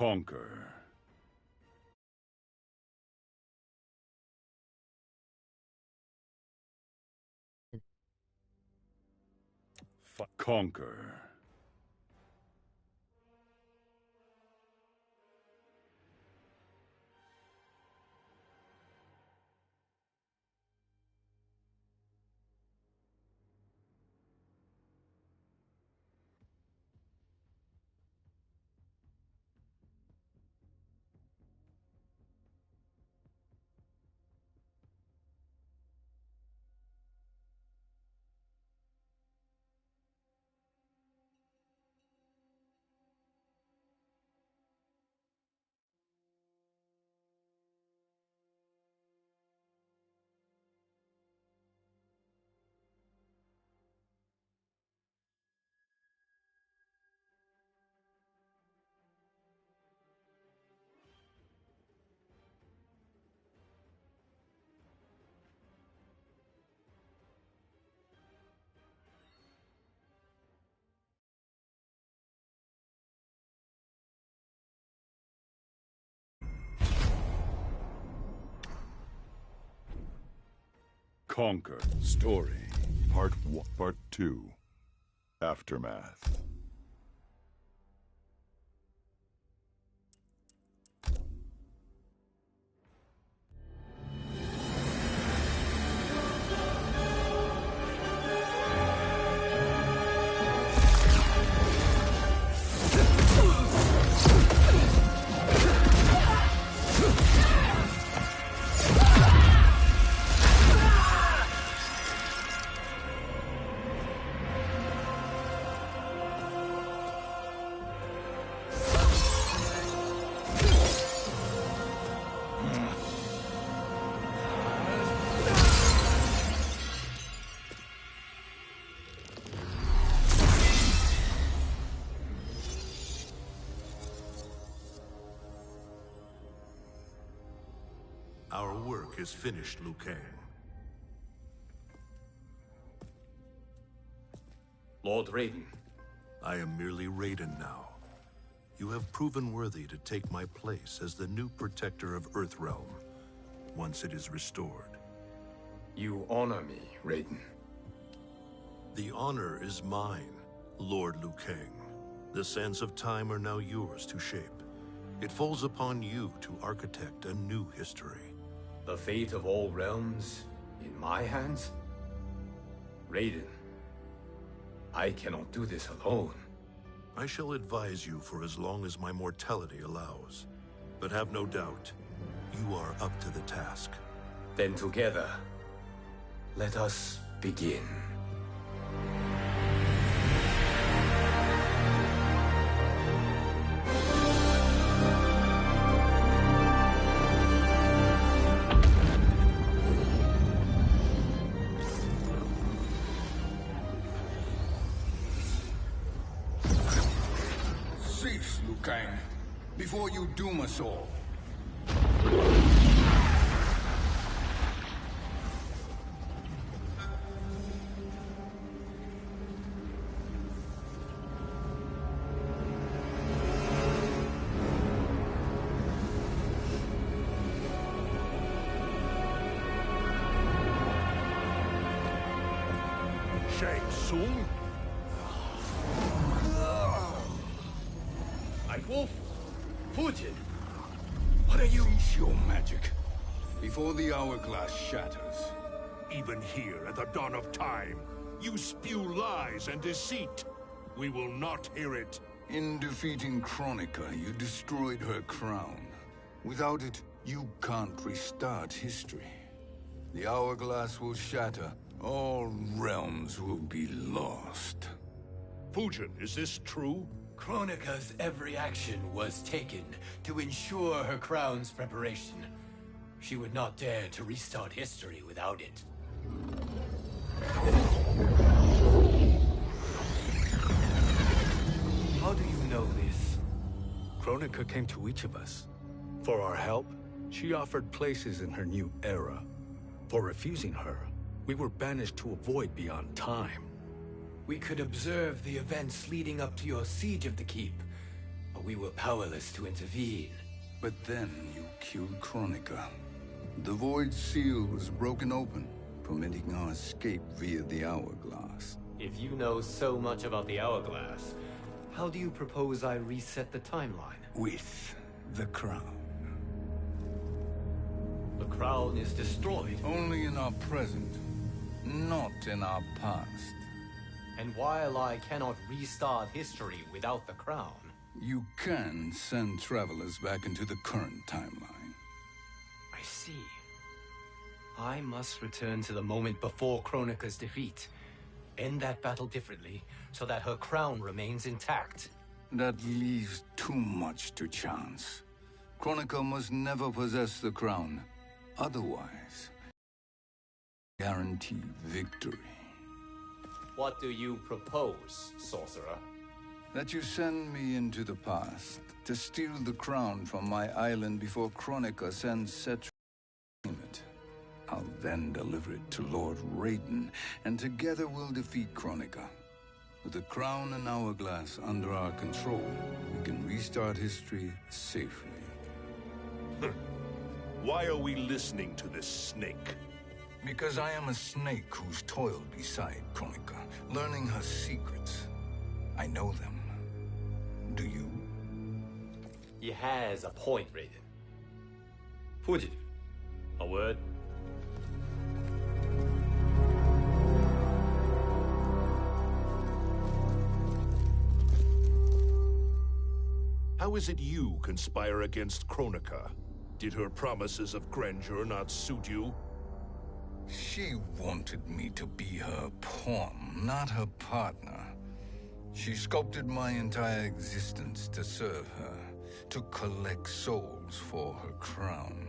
Conquer. Conquer. Conquer. Story. Part 1. Part 2. Aftermath. Our work is finished, Liu Kang. Lord Raiden. I am merely Raiden now. You have proven worthy to take my place as the new protector of Earthrealm, once it is restored. You honor me, Raiden. The honor is mine, Lord Liu Kang. The sands of time are now yours to shape. It falls upon you to architect a new history. The fate of all realms in my hands? Raiden, I cannot do this alone. I shall advise you for as long as my mortality allows. But have no doubt, you are up to the task. Then together, let us begin. Cease, Liu Kang, before you doom us all. Shang Tsung? Wolf, Fujin, what are you? Cease your magic, before the hourglass shatters. Even here at the dawn of time, you spew lies and deceit. We will not hear it. In defeating Kronika, you destroyed her crown. Without it, you can't restart history. The hourglass will shatter. All realms will be lost. Fujin, is this true? Kronika's every action was taken to ensure her crown's preparation. She would not dare to restart history without it. How do you know this? Kronika came to each of us. For our help, she offered places in her new era. For refusing her, we were banished to a void beyond time. We could observe the events leading up to your siege of the keep, We were powerless to intervene. But then you killed Kronika. The Void Seal was broken open, permitting our escape via the Hourglass. If you know so much about the Hourglass, how do you propose I reset the timeline? With the crown. The crown is destroyed. Only in our present, not in our past. And while I cannot restart history without the crown... You can send travelers back into the current timeline. I see. I must return to the moment before Kronika's defeat. End that battle differently, so that her crown remains intact. That leaves too much to chance. Kronika must never possess the crown. Otherwise, guarantee victory. What do you propose, sorcerer? That you send me into the past to steal the crown from my island before Kronika sends Cetra to claim it. I'll then deliver it to Lord Raiden, and together we'll defeat Kronika. With the crown and Hourglass under our control, we can restart history safely. Why are we listening to this snake? Because I am a snake who's toiled beside Kronika, learning her secrets. I know them. Do you? He has a point, Raiden. Fugitive, a word? How is it you conspire against Kronika? Did her promises of grandeur not suit you? She wanted me to be her pawn, not her partner. She sculpted my entire existence to serve her, to collect souls for her crown.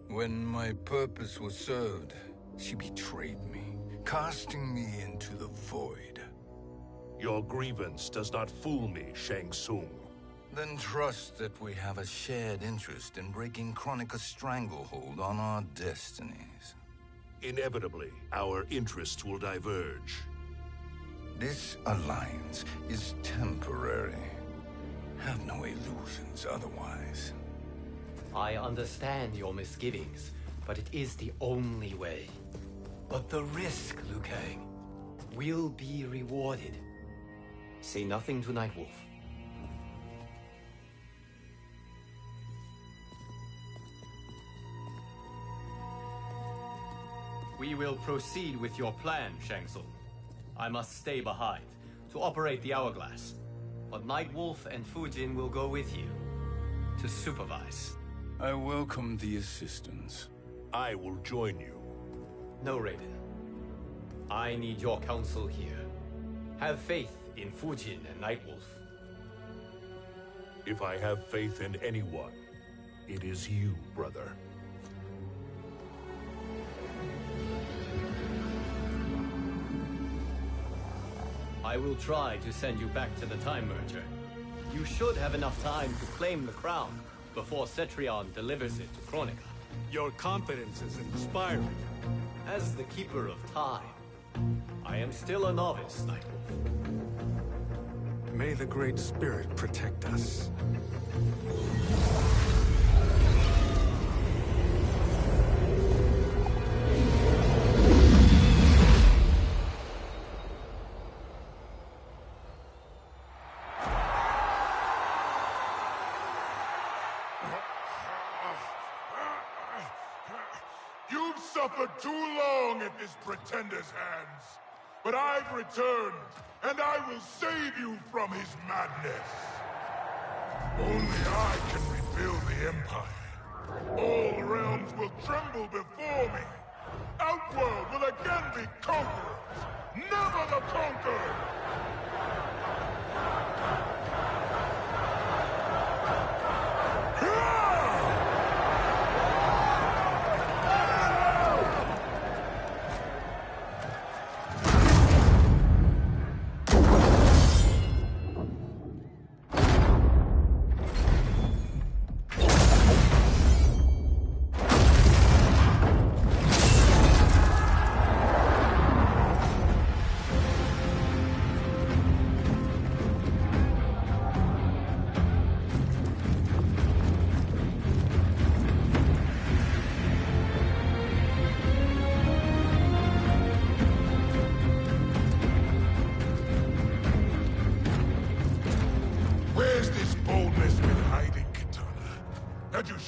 When my purpose was served, she betrayed me, casting me into the void. Your grievance does not fool me, Shang Tsung. Then trust that we have a shared interest in breaking Kronika's stranglehold on our destinies. Inevitably, our interests will diverge. This alliance is temporary. Have no illusions otherwise. I understand your misgivings, but it is the only way. But the risk, Liu Kang, will be rewarded. Say nothing to Nightwolf. We will proceed with your plan, Shang Tsung. I must stay behind to operate the Hourglass. But Nightwolf and Fujin will go with you to supervise. I welcome the assistance. I will join you. No, Raiden. I need your counsel here. Have faith in Fujin and Nightwolf. If I have faith in anyone, it is you, brother. I will try to send you back to the Time Merger. You should have enough time to claim the crown before Cetrion delivers it to Kronika. Your confidence is inspiring. As the Keeper of Time, I am still a novice, Nightwolf. May the Great Spirit protect us. You've suffered too long at this pretender's hands. But I've returned, and I will save you from his madness. Only I can rebuild the Empire. All realms will tremble before me. Outworld will again be conquerors, never the conquered!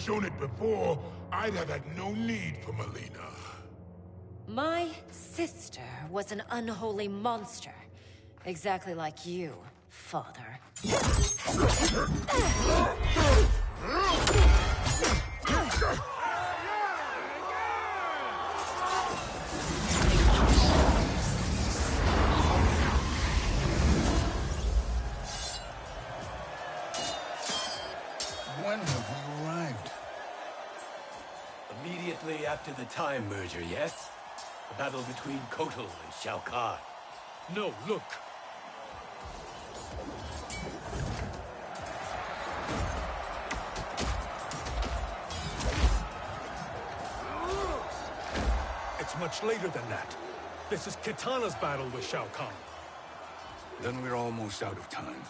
shown it before, I'd have had no need for Melina. My sister was an unholy monster. Exactly like you, father. When have we arrived? Immediately after the Time Merger, yes? The battle between Kotal and Shao Kahn. No, look. It's much later than that. This is Kitana's battle with Shao Kahn. Then we're almost out of time.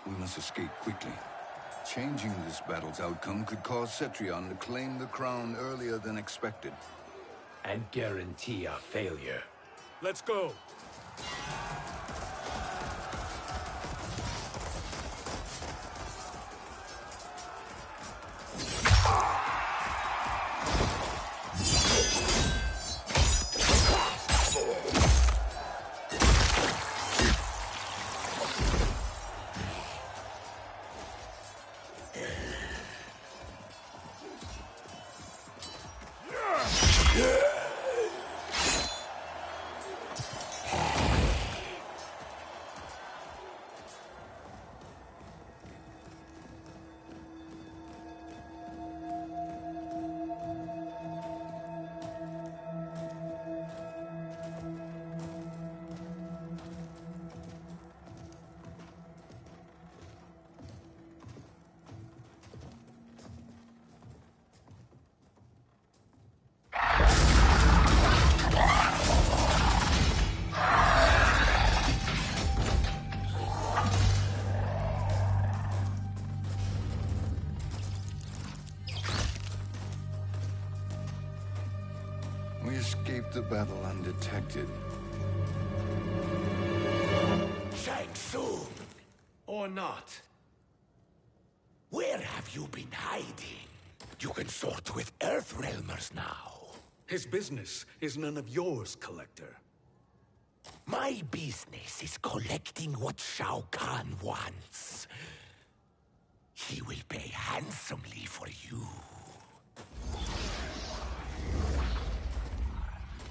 We must escape quickly. Changing this battle's outcome could cause Cetrion to claim the crown earlier than expected. And guarantee our failure. Let's go. We escaped the battle undetected. Shang Tsung, Or not. where have you been hiding? You can sort with Earthrealmers now. His business is none of yours, Collector. My business is collecting what Shao Kahn wants. He will pay handsomely for you.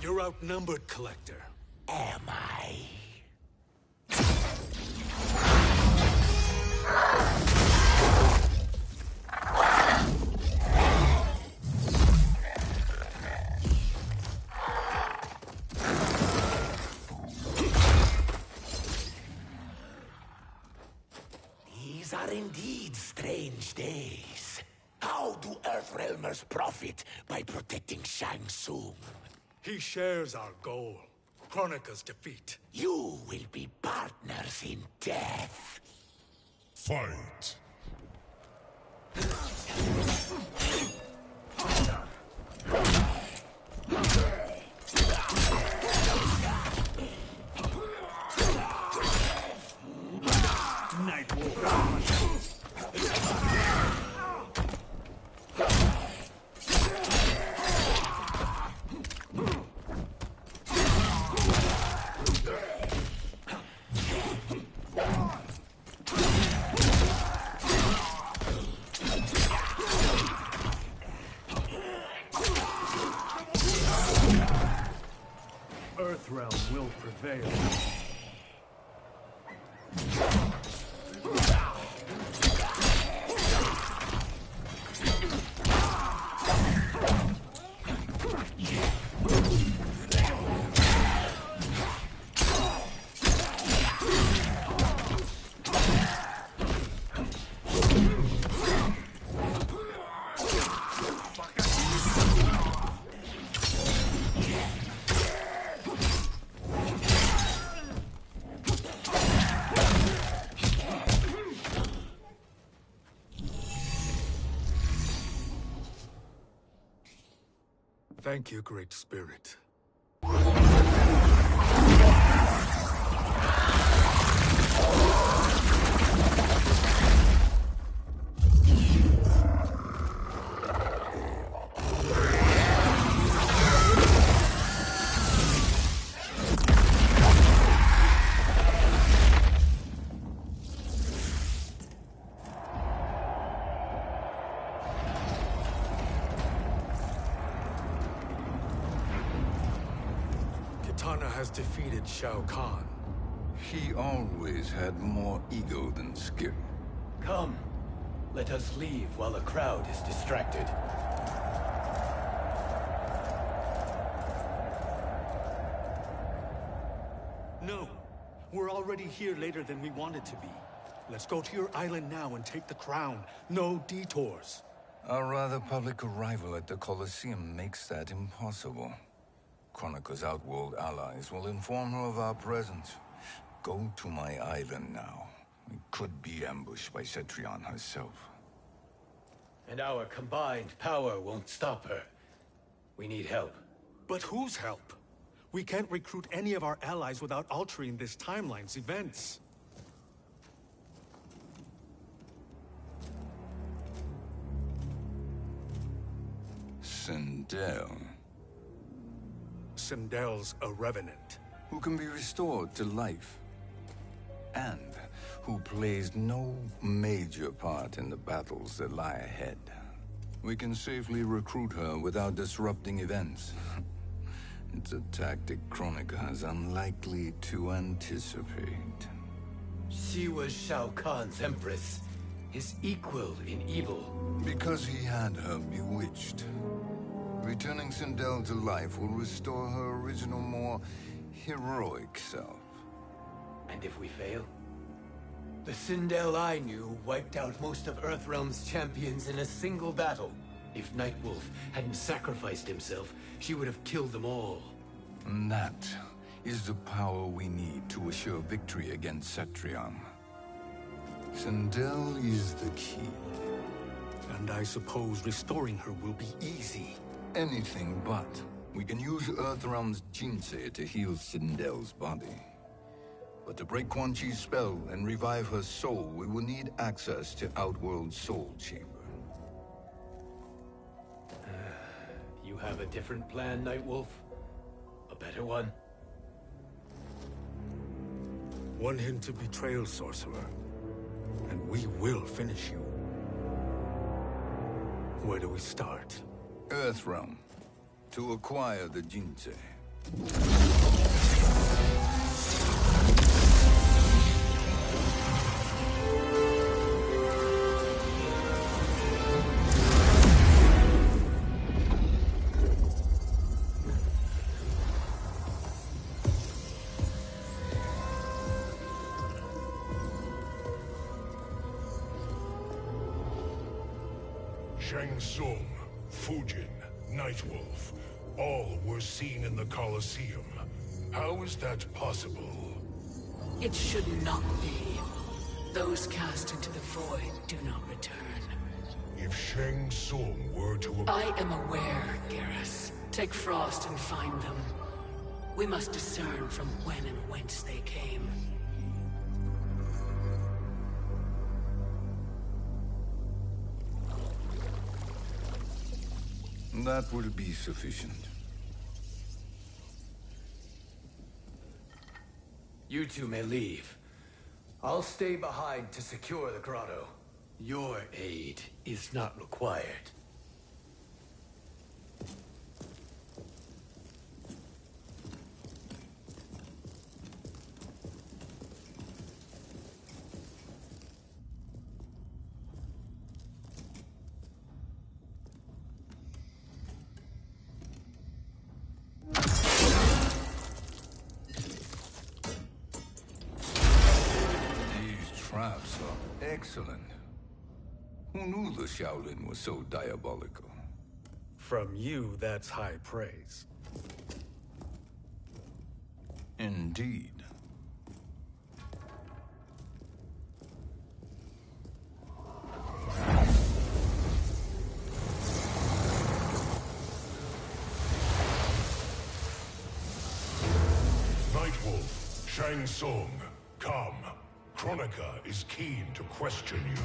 You're outnumbered, Collector. Am I? These are indeed strange days. How do Earthrealmers profit by protecting Shang Tsung? He shares our goal. Kronika's defeat. You will be partners in death. Fight. Earthrealm will prevail. Thank you, Great Spirit. has defeated Shao Kahn. He always had more ego than skill. Come, let us leave while the crowd is distracted. No. We're already here later than we wanted to be. Let's go to your island now and take the crown. No detours. Our rather public arrival at the Colosseum makes that impossible. Kronika's outworld allies will inform her of our presence. Go to my island now. We could be ambushed by Cetrion herself. And our combined power won't stop her. We need help. But whose help? We can't recruit any of our allies without altering this timeline's events. Sindel, Sindel's a revenant. who can be restored to life, and who plays no major part in the battles that lie ahead. We can safely recruit her without disrupting events. It's a tactic Kronika is unlikely to anticipate. She was Shao Kahn's empress, his equal in evil. Because he had her bewitched. Returning Sindel to life will restore her original, more heroic self. And if we fail? The Sindel I knew wiped out most of Earthrealm's champions in a single battle. If Nightwolf hadn't sacrificed himself, she would have killed them all. And that is the power we need to assure victory against Cetrion. Sindel is the key. And I suppose restoring her will be easy. Anything but. We can use Earthrealm's Jinsei to heal Sindel's body. But to break Quan Chi's spell and revive her soul, we will need access to Outworld's Soul Chamber. You have a different plan, Nightwolf? A better one? One hint of betrayal, sorcerer, and we will finish you. Where do we start? Earthrealm. To acquire the Jinsei. Shang Tsung, Fujin, Nightwolf, all were seen in the Colosseum. How is that possible? It should not be. Those cast into the void do not return. If Shang Tsung were to... I am aware, Garrus. Take Frost and find them. We must discern from when and whence they came. That will be sufficient. You two may leave. I'll stay behind to secure the grotto. Your aid is not required. Traps are excellent. Who knew the Shaolin was so diabolical? From you, that's high praise. Indeed. Nightwolf, Shang Tsung, come. Kronika is keen to question you.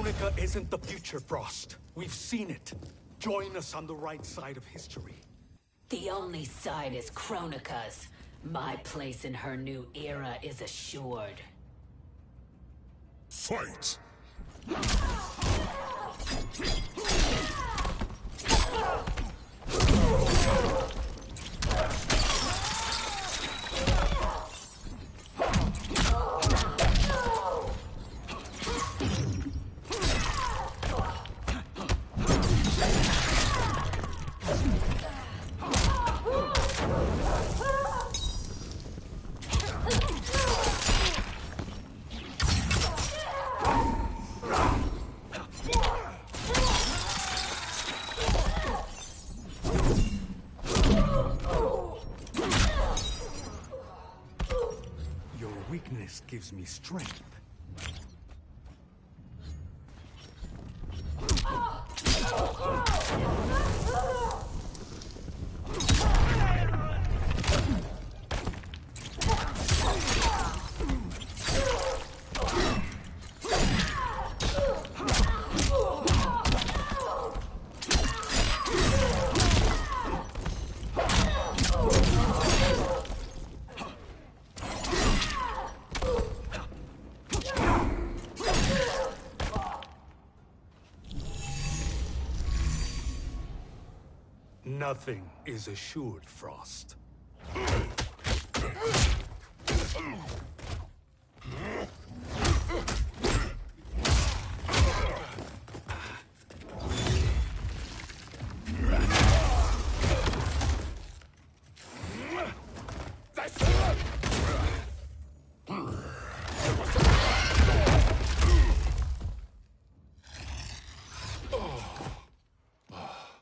Kronika isn't the future, Frost. We've seen it. Join us on the right side of history. The only side is Kronika's. My place in her new era is assured. Fight! Your weakness gives me strength. Nothing is assured, Frost.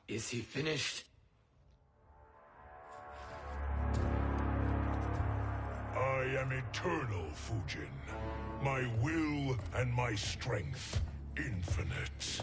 Is he finished? I am eternal, Fujin. My will and my strength, infinite.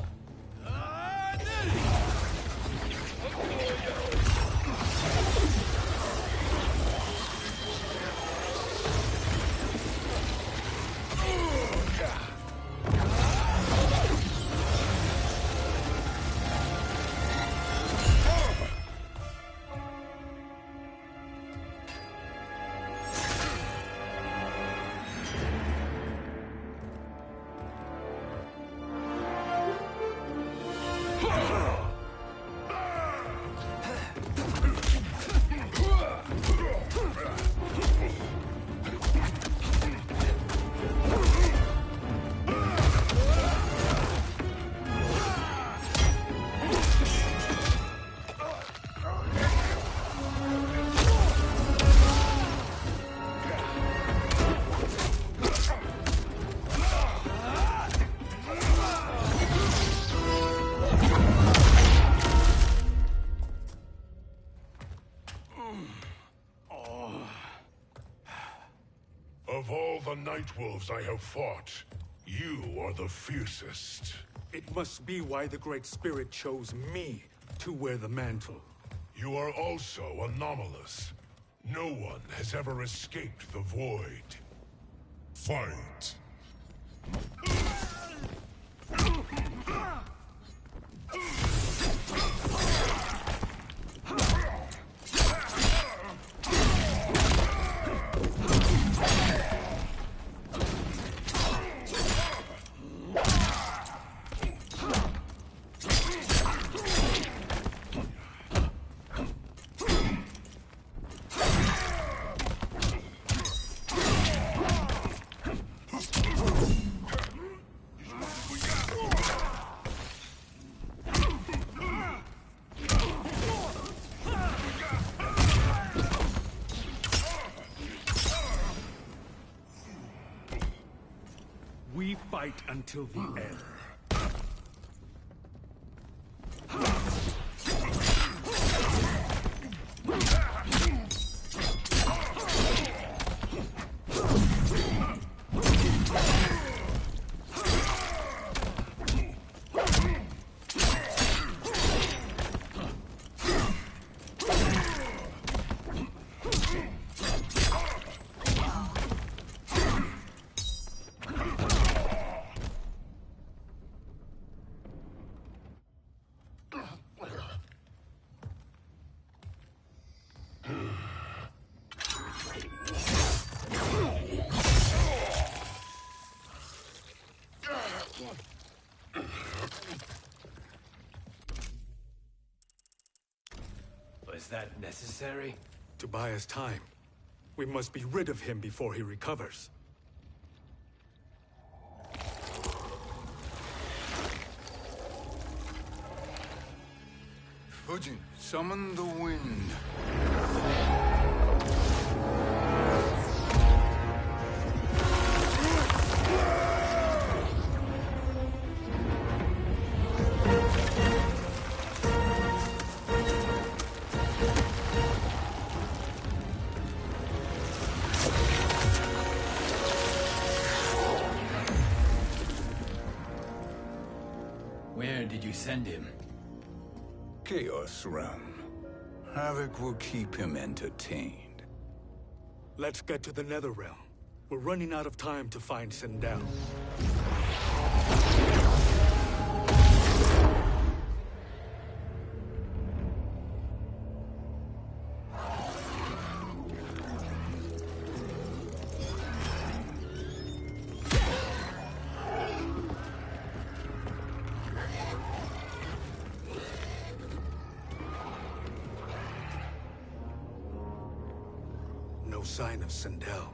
Of all the Nightwolves I have fought, you are the fiercest. It must be why the Great Spirit chose me to wear the mantle. You are also anomalous. No one has ever escaped the void. Fight! We fight until the end. Was that necessary? To buy us time. We must be rid of him before he recovers. Fujin, summon the wind. Where did you send him? Chaos Realm. Havoc will keep him entertained. Let's get to the Netherrealm. We're running out of time to find Sindel. No sign of Sindel.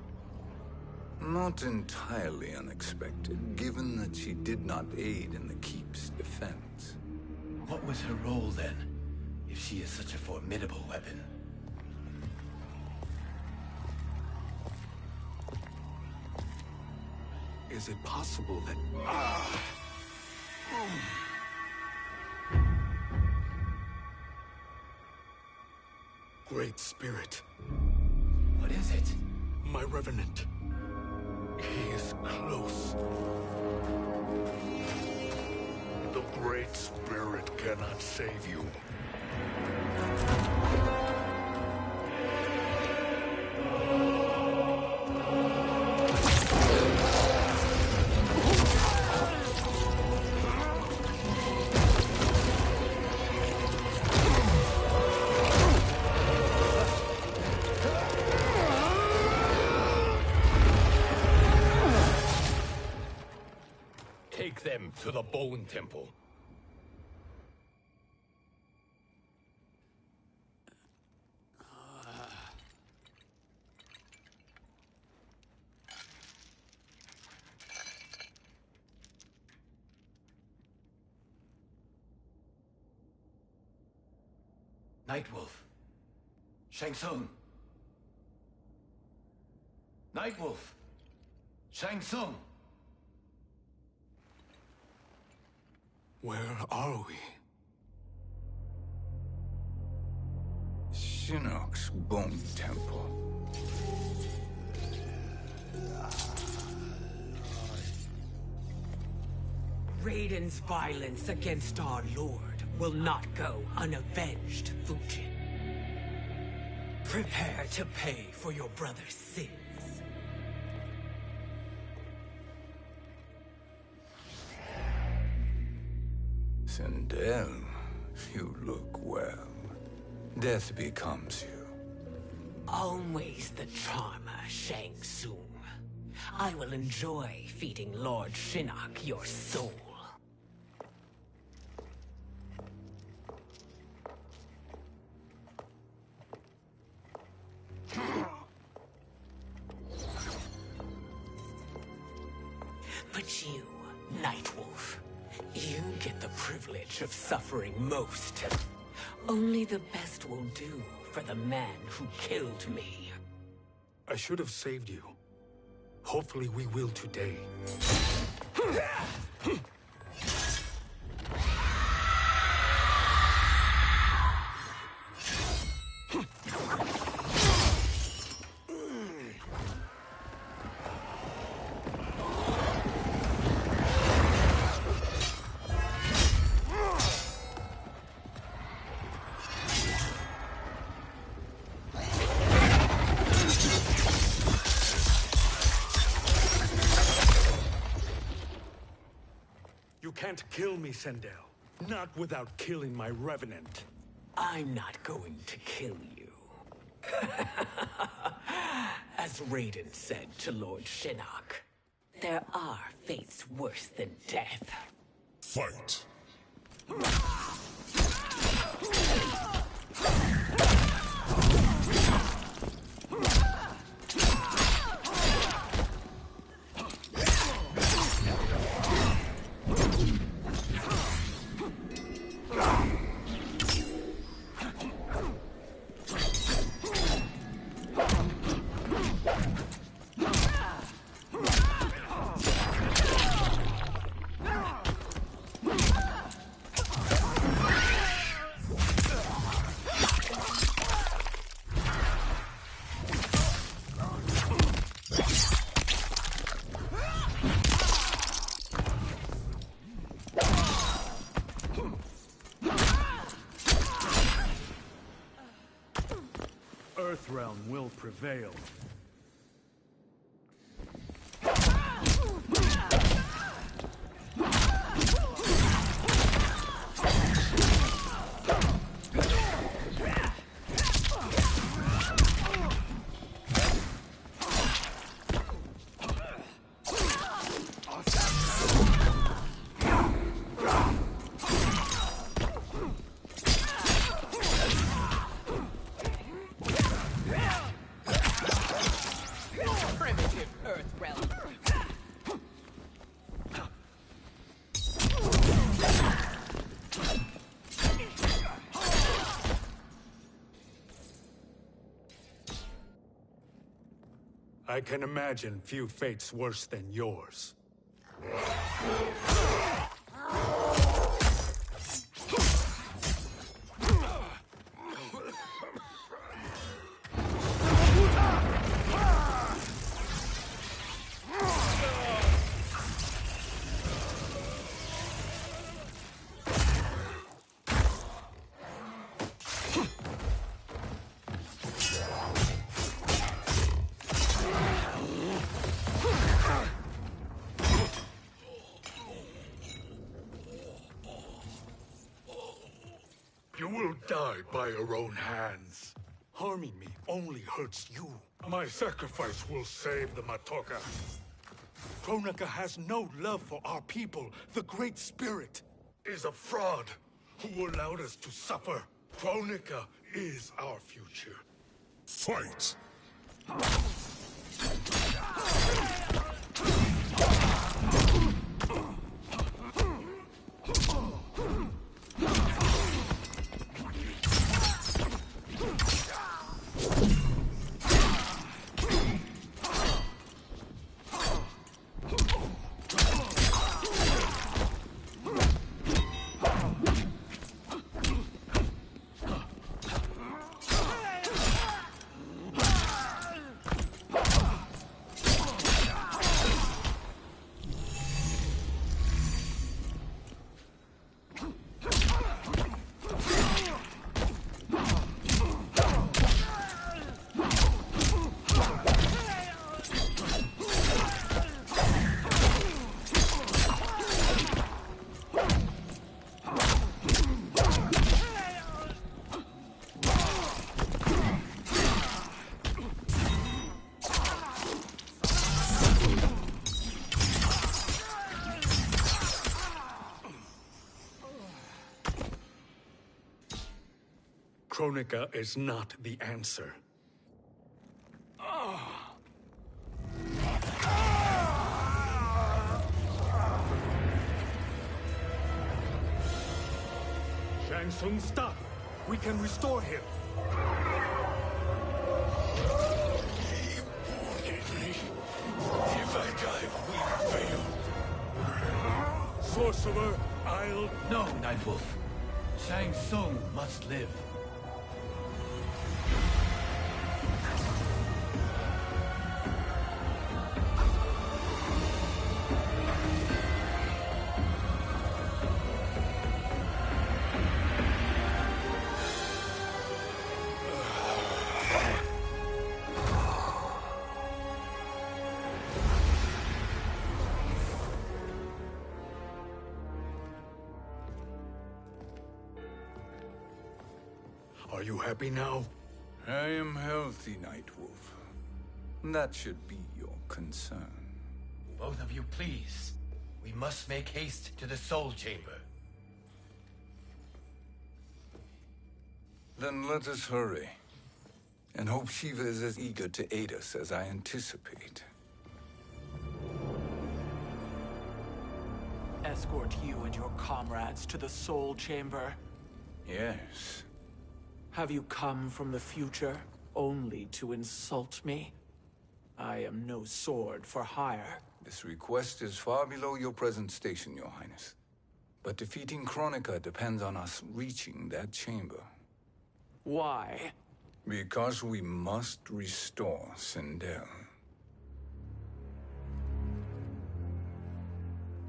Not entirely unexpected, given that she did not aid in the Keep's defense. What was her role then, if she is such a formidable weapon? Is it possible that... Great Spirit. What is it? My Revenant. He is close. The Great Spirit cannot save you. Take them to the Bone Temple. Nightwolf. Shang Tsung. Nightwolf. Shang Tsung. Where are we? Shinnok's Bone Temple. Raiden's violence against our Lord will not go unavenged, Fujin. Prepare to pay for your brother's sins. Sindel, you look well. Death becomes you. Always the charmer, Shang Tsung. I will enjoy feeding Lord Shinnok your soul. But you, Nightwolf, you get the privilege of suffering most. Only the best will do for the man who killed me. I should have saved you. Hopefully we will today. You can't kill me, Sindel. Not without killing my Revenant. I'm not going to kill you. As Raiden said to Lord Shinnok, there are fates worse than death. Fight! Earthrealm will prevail. I can imagine few fates worse than yours. You will die by your own hands. Harming me only hurts you. My sacrifice will save the Matoka. Kronika has no love for our people. The Great Spirit Is a fraud who allowed us to suffer. Kronika is our future. Fight! Kronika is not the answer. Shang Tsung, stop! We can restore him! If I die, we fail. Sorcerer, I'll... No, Nightwolf. Shang Tsung must live. Are you happy now? I am healthy, Nightwolf. That should be your concern. Both of you, please. We must make haste to the Soul Chamber. Then let us hurry. And hope Shiva is as eager to aid us as I anticipate. Escort you and your comrades to the Soul Chamber. Yes. Have you come from the future only to insult me? I am no sword for hire. This request is far below your present station, Your Highness. But defeating Kronika depends on us reaching that chamber. Why? Because we must restore Sindel.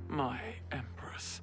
My Empress.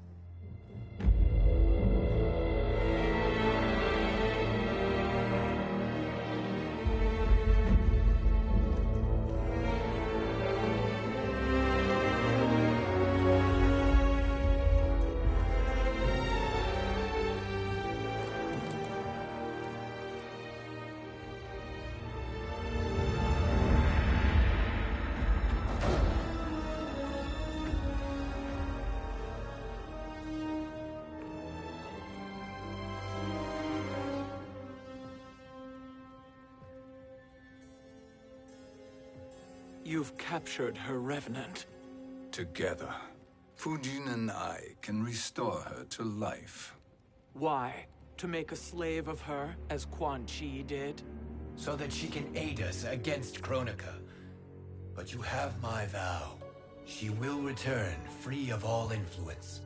You've captured her revenant. Together, Fujin and I can restore her to life. Why? To make a slave of her, as Quan Chi did? So that she can aid us against Kronika. But you have my vow. She will return free of all influence.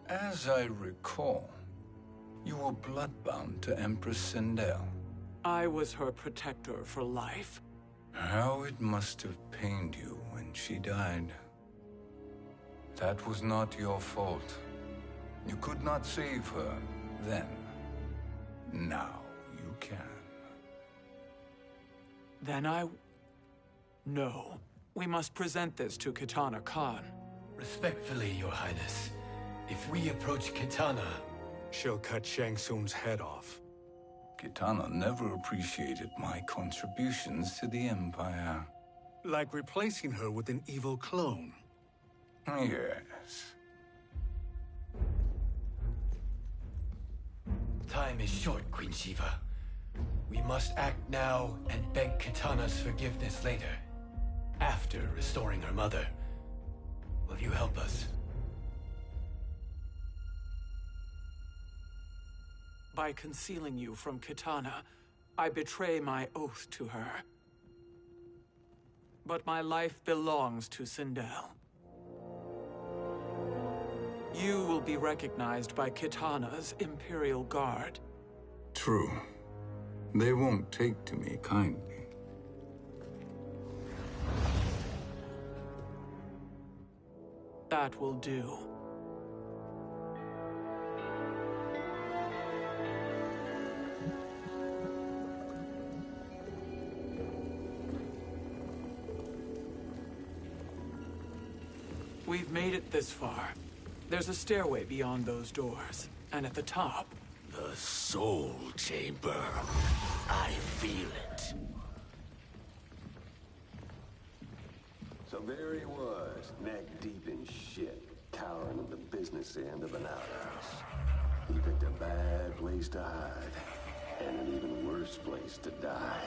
As I recall, you were bloodbound to Empress Sindel. I was her protector for life. How it must have pained you when she died. That was not your fault. You could not save her then. Now you can. Then No. We must present this to Kitana Khan. Respectfully, Your Highness. If we approach Kitana... She'll cut Shang Tsung's head off. Kitana never appreciated my contributions to the Empire. Like replacing her with an evil clone. Yes. Time is short, Queen Shiva. We must act now and beg Kitana's forgiveness later. After restoring her mother. Will you help us? By concealing you from Kitana, I betray my oath to her. But my life belongs to Sindel. You will be recognized by Kitana's Imperial Guard. True. They won't take to me kindly. That will do. We've made it this far. There's a stairway beyond those doors, and at the top... The Soul Chamber. I feel it. So there he was, neck deep in shit, cowering at the business end of an outhouse. He picked a bad place to hide, and an even worse place to die.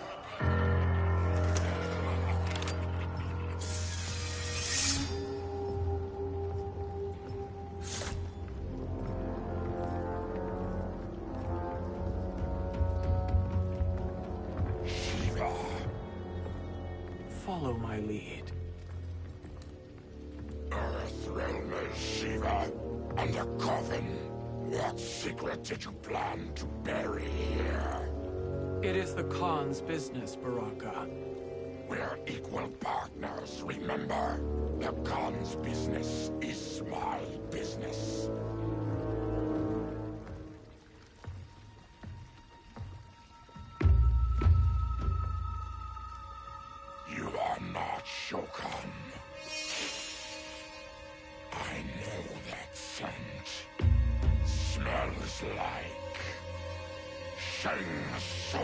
Follow my lead. Earthrealm is Shiva, and a coffin. What secret did you plan to bury here? It is the Khan's business, Baraka. We're equal partners, remember? The Khan's business is my business. You are not Shokan. I know that scent. Smells like Shang How's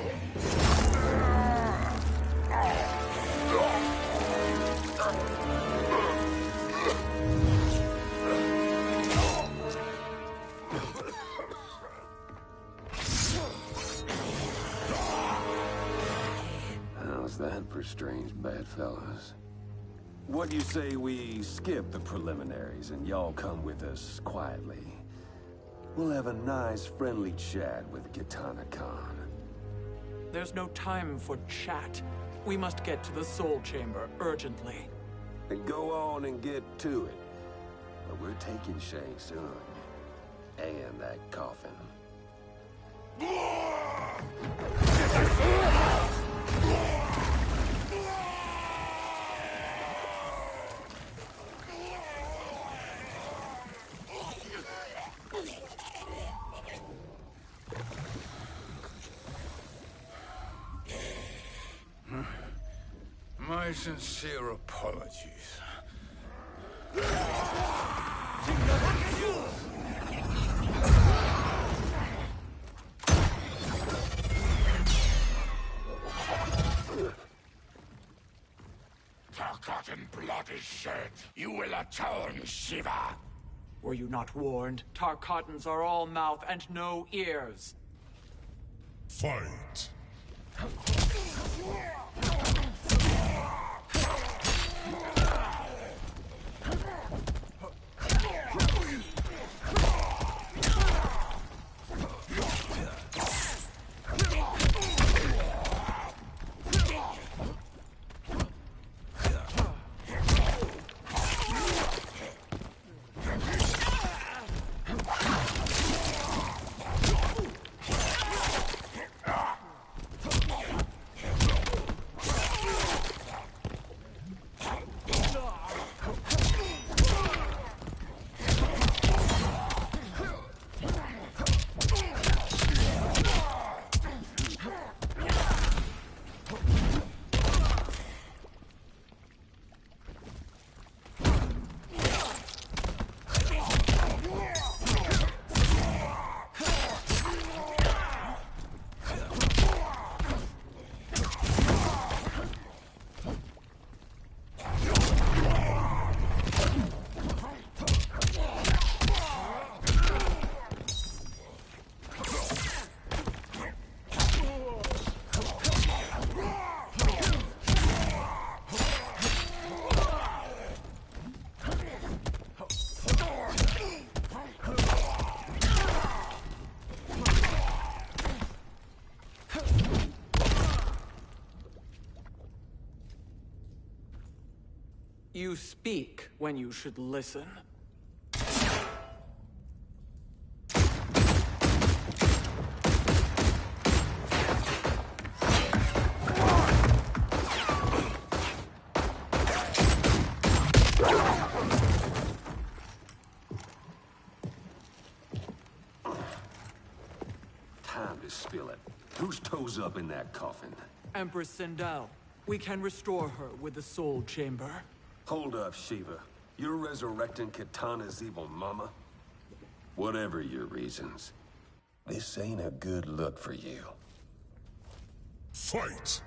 that for strange bedfellows? What do you say we skip the preliminaries and y'all come with us quietly? We'll have a nice, friendly chat with Kitana Khan. There's no time for chat. We must get to the Soul Chamber urgently. Then go on and get to it. But we're taking Shang Tsung. And that coffin. My sincere apologies. Forgotten blood is shed. You will atone, Shiva. Were you not warned? Tarkatans are all mouth and no ears. Fight. You speak when you should listen. Time to spill it. Whose toes up in that coffin? Empress Sindel. We can restore her with the Soul Chamber. Hold up, Shiva. You're resurrecting Kitana's evil mama? Whatever your reasons, this ain't a good look for you. Fight!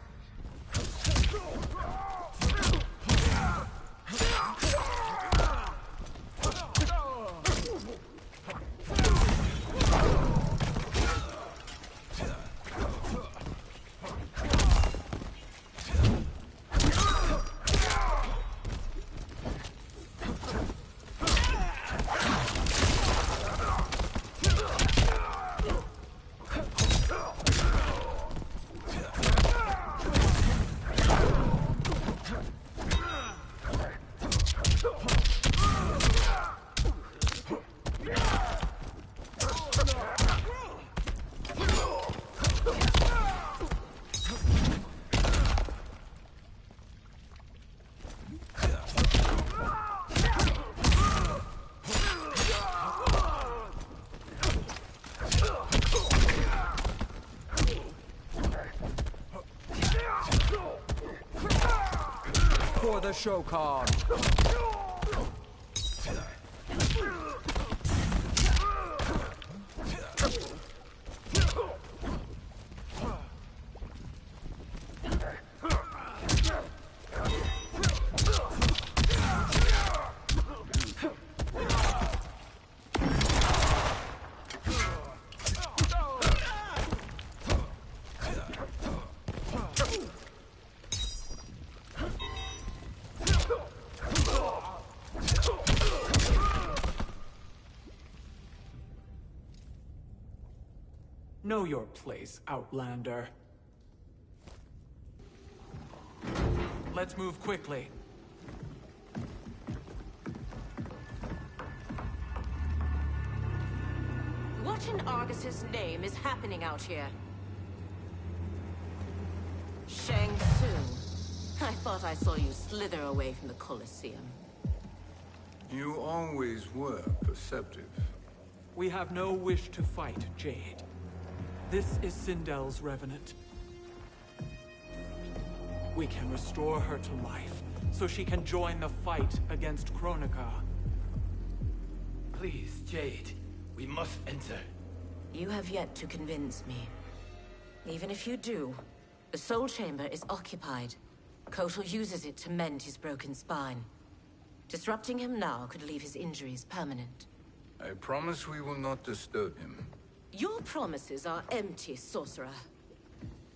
For the Shokan. Know your place, Outlander. Let's move quickly. What in Argus's name is happening out here? Shang Tsung. I thought I saw you slither away from the Colosseum. You always were perceptive. We have no wish to fight, Jade. This is Sindel's Revenant. We can restore her to life, so she can join the fight against Kronika. Please, Jade. We must enter. You have yet to convince me. Even if you do, the Soul Chamber is occupied. Kotal uses it to mend his broken spine. Disrupting him now could leave his injuries permanent. I promise we will not disturb him. Your promises are empty, sorcerer.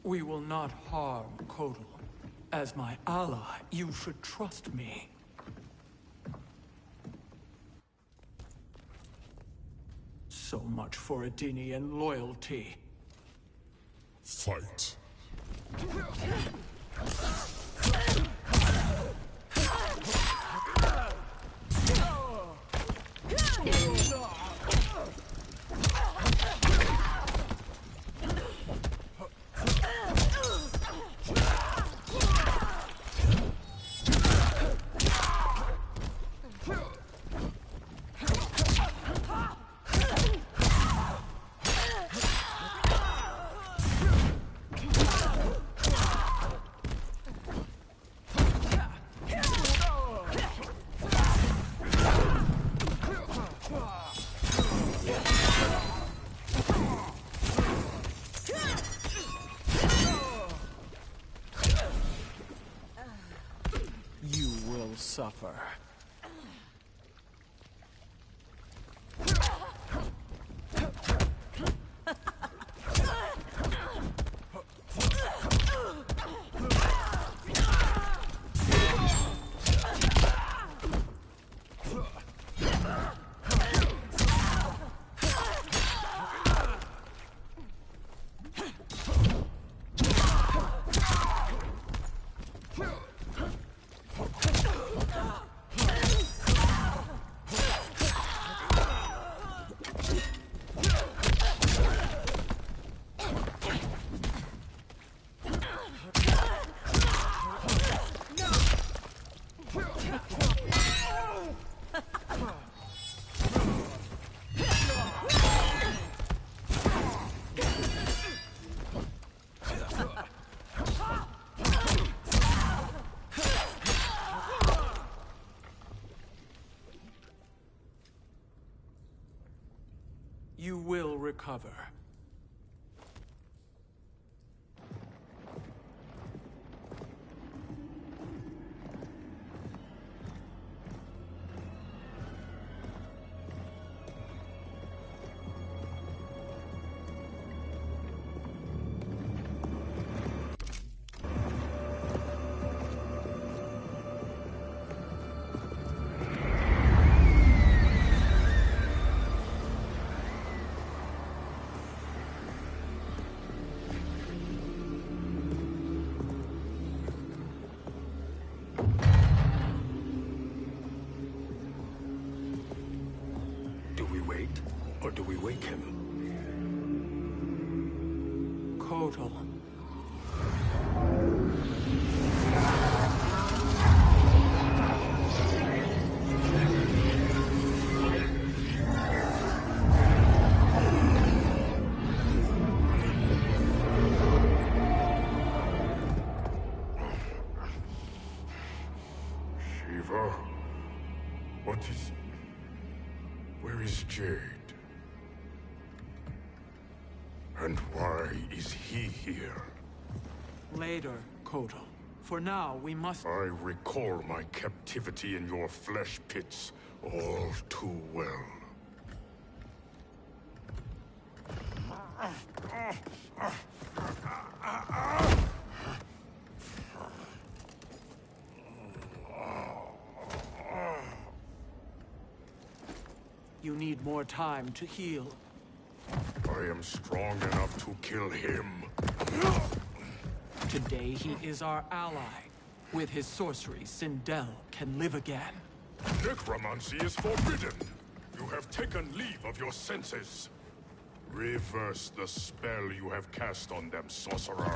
We will not harm Kotal. As my ally, you should trust me. So much for Adenian loyalty. Fight. Suffer. You will recover. Or do we wake him? Kotal. Shiva? What is... Where is Jade? And why is he here? Later, Kotal. For now, we must... I recall my captivity in your flesh pits all too well. You need more time to heal. I am strong enough to kill him. Today he is our ally. With his sorcery, Sindel can live again. Necromancy is forbidden. You have taken leave of your senses. Reverse the spell you have cast on them, sorcerer.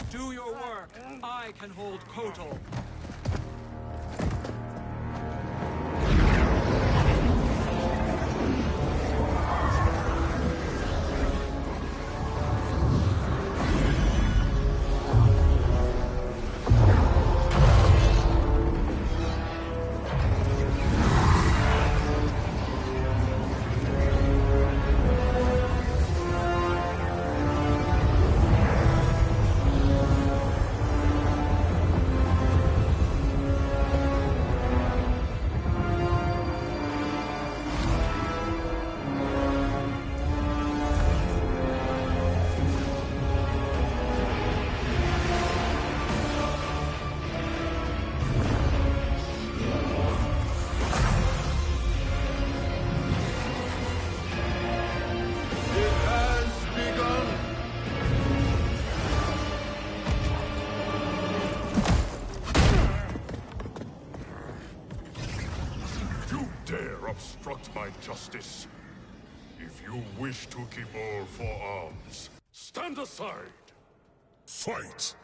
Do your work. I can hold Kotal. Obstruct my justice. If you wish to keep all four arms, stand aside. Fight!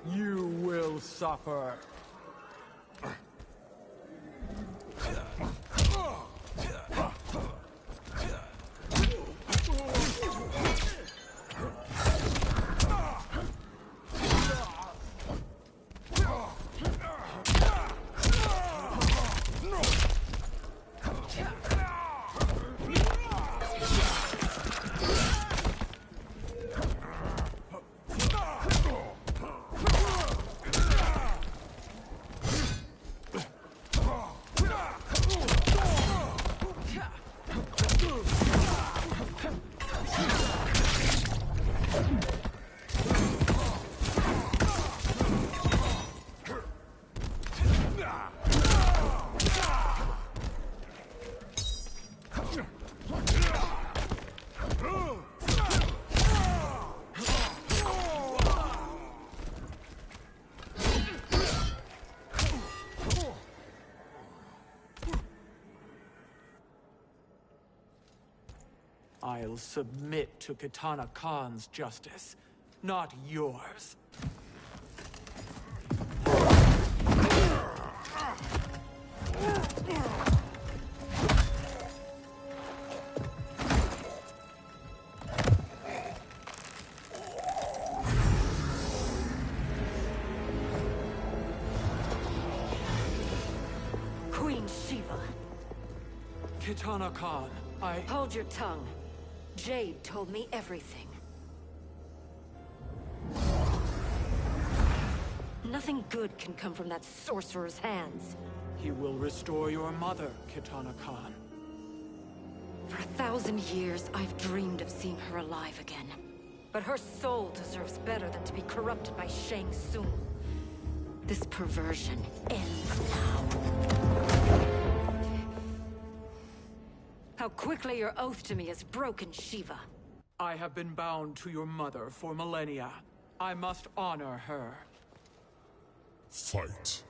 You will suffer. I'll submit to Kitana Khan's justice, not yours. Queen Shiva. Kitana Khan, Hold your tongue. Jade told me everything. Nothing good can come from that sorcerer's hands. He will restore your mother, Kitana Khan. For 1,000 years, I've dreamed of seeing her alive again. But her soul deserves better than to be corrupted by Shang Tsung. This perversion ends now. How quickly your oath to me has broken, Shiva. I have been bound to your mother for millennia. I must honor her. Fight.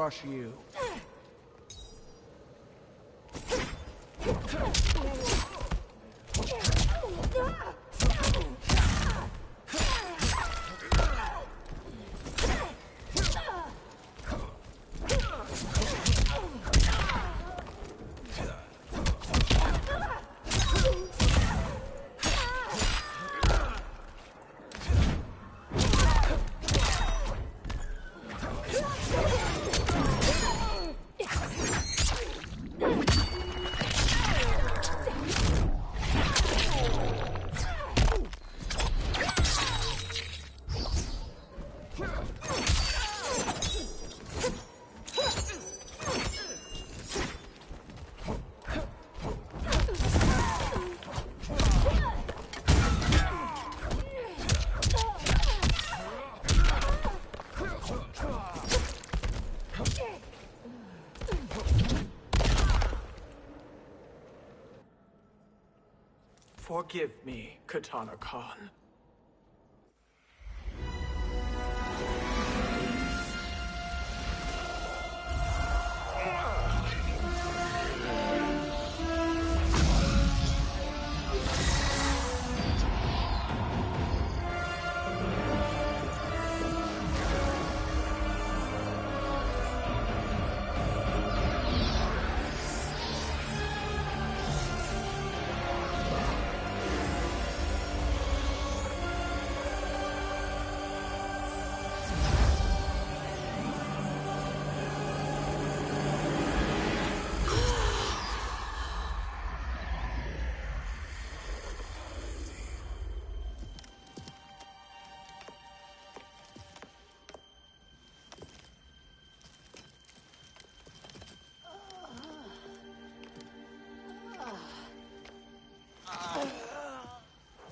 crush you. Forgive me, Katana Khan.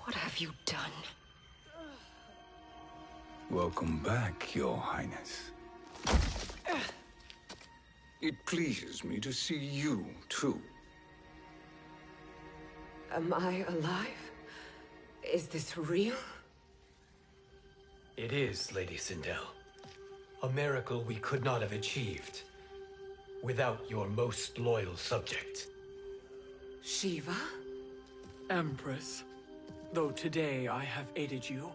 What have you done? Welcome back, Your Highness. It pleases me to see you, too. Am I alive? Is this real? It is, Lady Sindel. A miracle we could not have achieved without your most loyal subject. Shiva? Empress, though today I have aided you,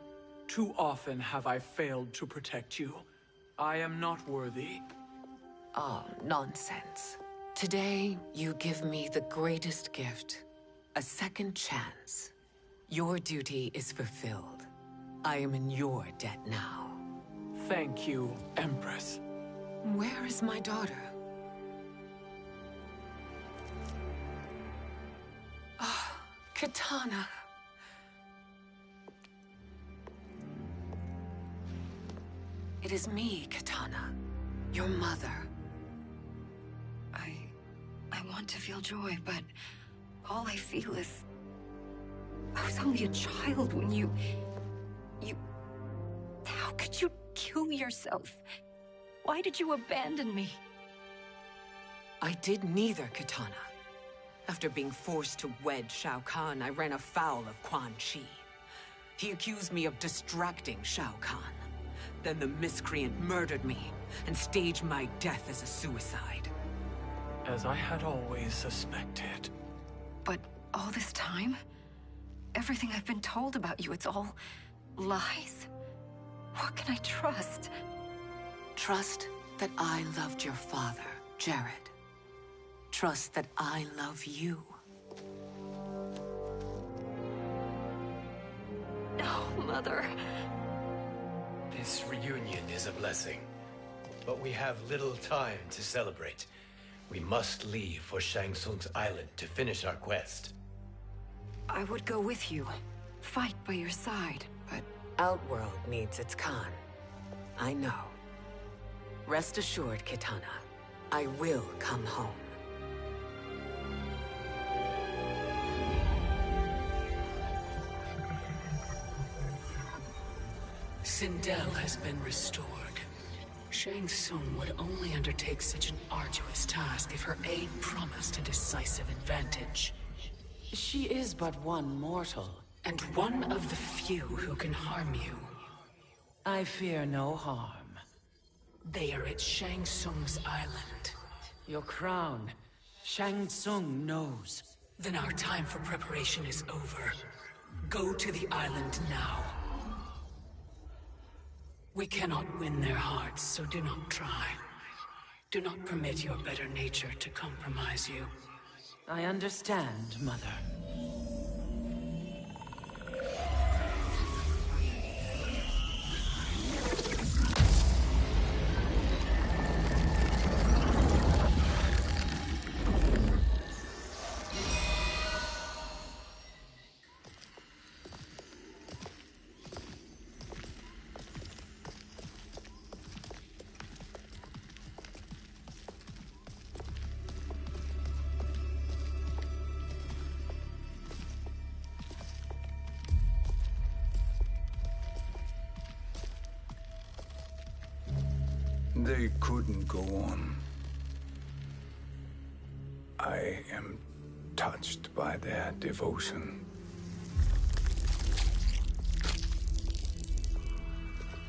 too often have I failed to protect you. I am not worthy. Oh, nonsense. Today, you give me the greatest gift. A second chance. Your duty is fulfilled. I am in your debt now. Thank you, Empress. Where is my daughter? Ah, Katana. It is me, Katana. Your mother. I want to feel joy, but all I feel is... I was only a child when you... How could you kill yourself? Why did you abandon me? I did neither, Katana. After being forced to wed Shao Kahn, I ran afoul of Quan Chi. He accused me of distracting Shao Kahn. Then the miscreant murdered me and staged my death as a suicide. As I had always suspected. But all this time? Everything I've been told about you, it's all lies? What can I trust? Trust that I loved your father, Jared. Trust that I love you. No, Mother. This reunion is a blessing, but we have little time to celebrate. We must leave for Shang Tsung's island to finish our quest. I would go with you, fight by your side, but... Outworld needs its Khan. I know. Rest assured, Kitana. I will come home. Sindel has been restored. Shang Tsung would only undertake such an arduous task if her aid promised a decisive advantage. She is but one mortal, and one of the few who can harm you. I fear no harm. They are at Shang Tsung's island. Your crown. Shang Tsung knows. Then our time for preparation is over. Go to the island now. We cannot win their hearts, so do not try. Do not permit your better nature to compromise you. I understand, Mother. They couldn't go on. I am touched by their devotion.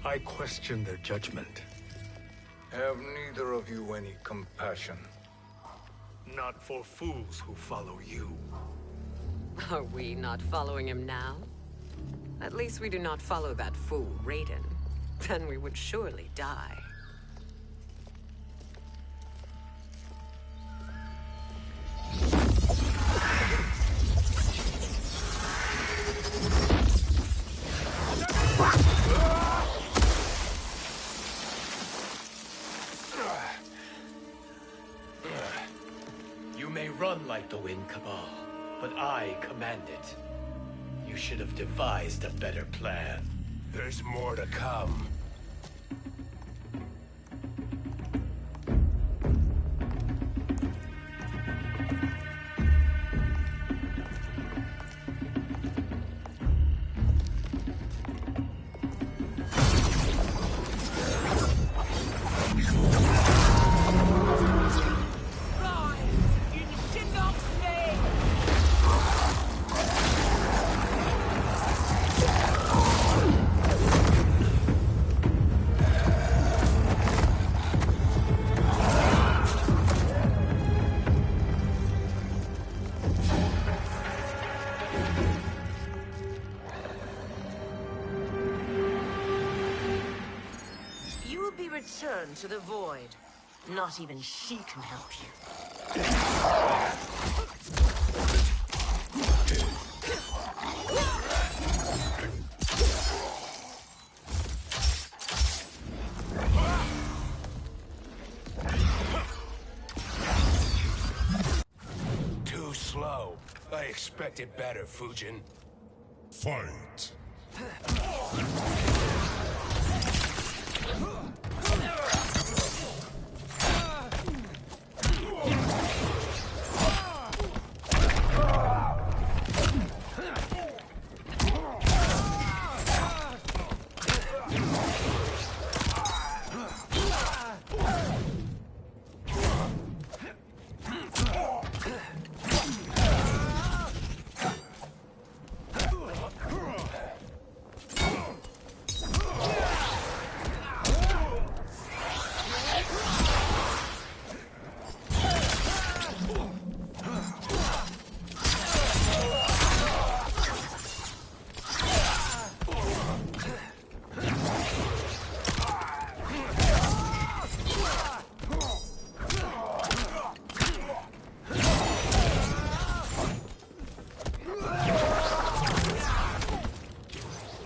I question their judgment. Have neither of you any compassion? Not for fools who follow you. Are we not following him now? At least we do not follow that fool, Raiden. Then we would surely die. You may run like the wind, Cabal, but I command it. You should have devised a better plan. There's more to come. Return to the void. Not even she can help you. Too slow. I expected better, Fujin. Fight.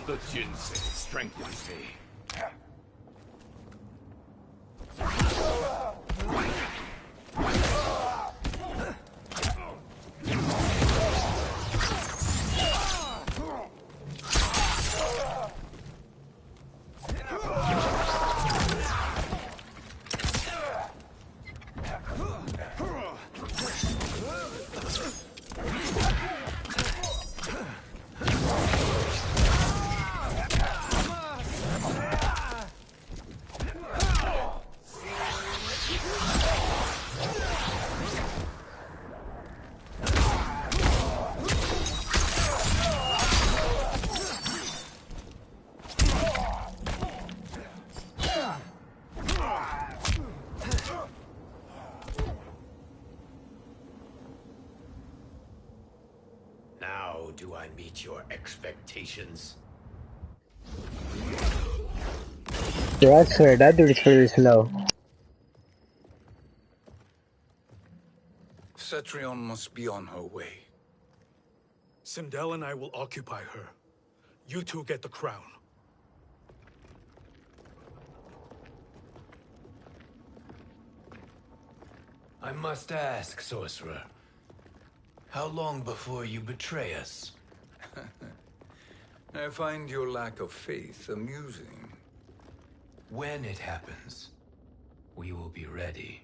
The ginseng strengthens me. meet your expectations. Yo, I swear, that dude is pretty slow. Cetrion must be on her way. Sindel and I will occupy her. You two get the crown. I must ask, sorcerer. How long before you betray us? I find your lack of faith amusing. When it happens, we will be ready.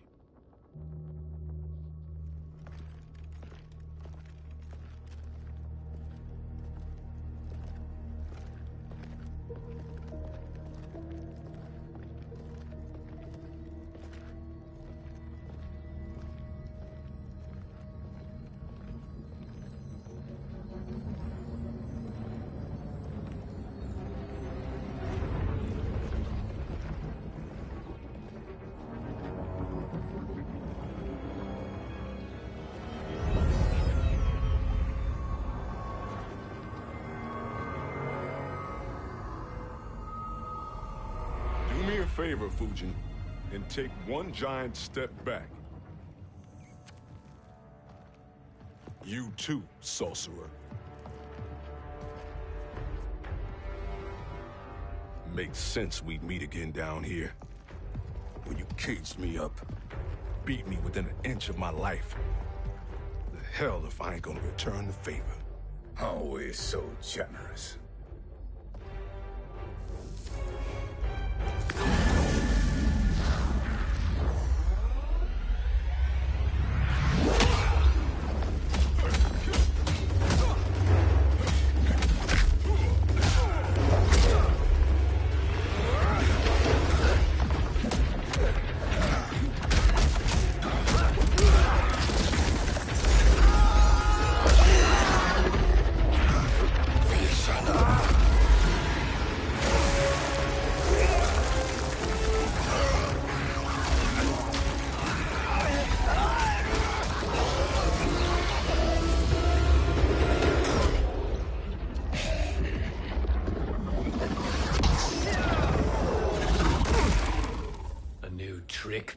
Do me a favor, Fujin, and take one giant step back. You too, sorcerer. Makes sense we'd meet again down here. When you caged me up, beat me within an inch of my life. The hell if I ain't gonna return the favor. Always so generous.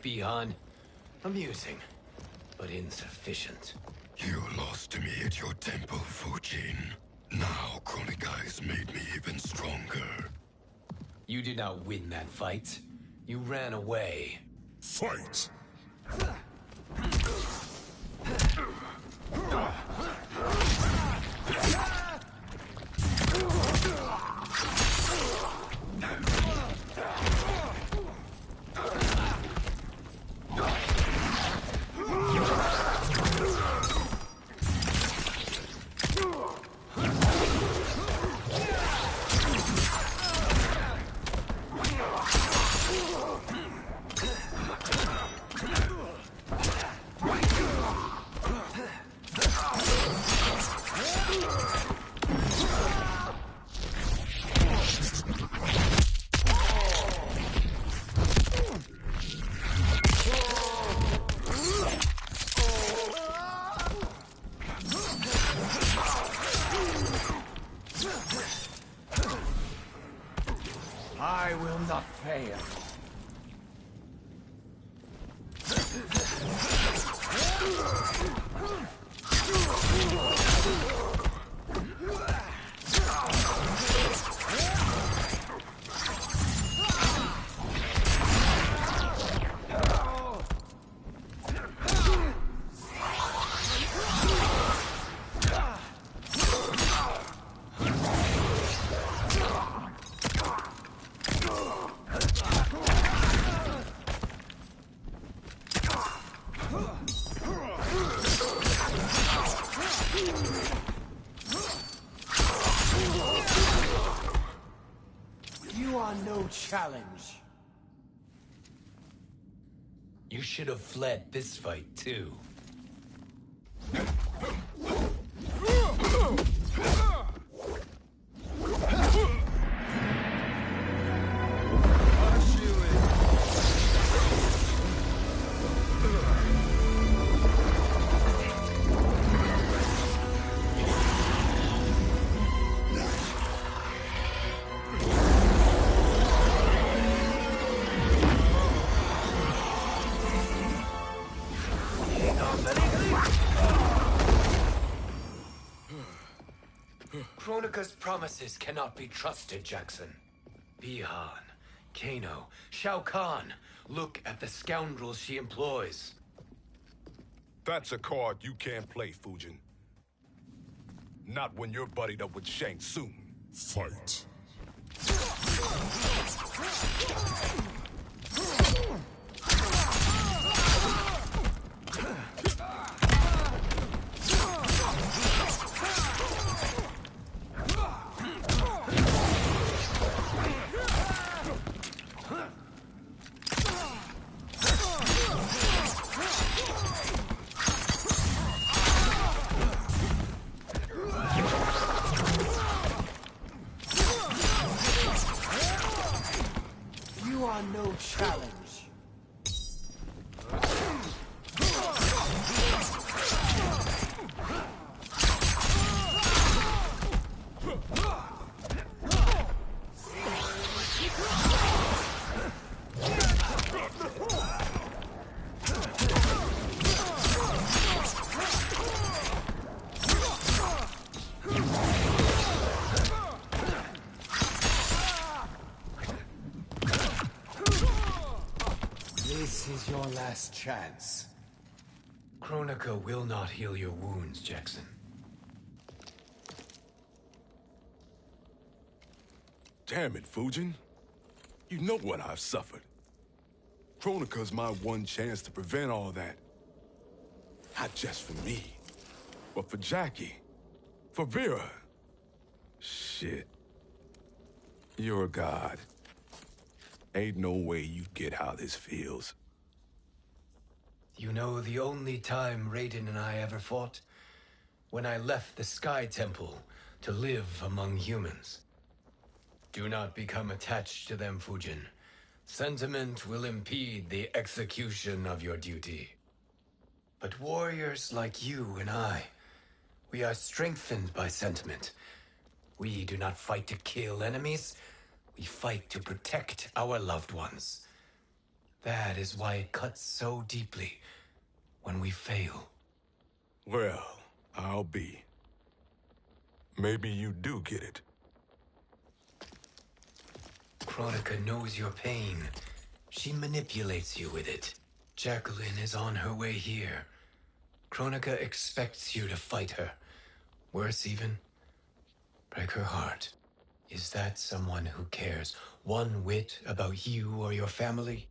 Bihan. Amusing, but insufficient. You lost to me at your temple, Fujin. Now Kronika has made me even stronger. You did not win that fight. You ran away. Fight! I will not fail. You are no challenge. You should have fled this fight, too. Kronika's promises cannot be trusted, Jackson. Bihan, Kano, Shao Kahn. Look at the scoundrels she employs. That's a card you can't play, Fujin. Not when you're buddied up with Shang Tsung. Fight. You are no challenge. This is your last chance. Kronika will not heal your wounds, Jackson. Damn it, Fujin. You know what I've suffered. Kronika's my one chance to prevent all that. Not just for me, but for Jackie, for Vera. Shit. You're a god. Ain't no way you get how this feels. You know the only time Raiden and I ever fought? When I left the Sky Temple to live among humans. Do not become attached to them, Fujin. Sentiment will impede the execution of your duty. But warriors like you and I, we are strengthened by sentiment. We do not fight to kill enemies. We fight to protect our loved ones. That is why it cuts so deeply when we fail. Well, I'll be. Maybe you do get it. Kronika knows your pain. She manipulates you with it. Jacqueline is on her way here. Kronika expects you to fight her. Worse even, break her heart. Is that someone who cares one whit about you or your family?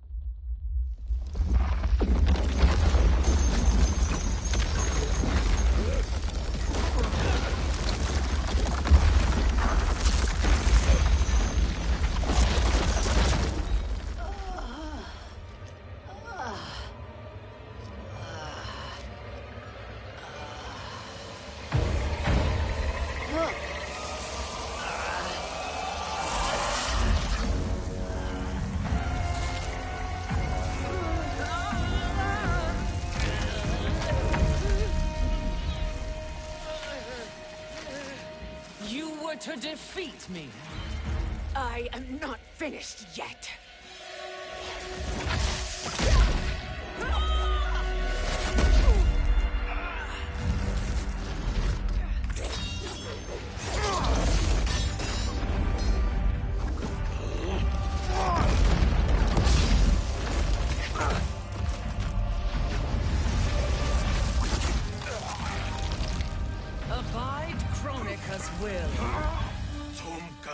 To defeat me. I am not finished yet. Abide Kronika's will.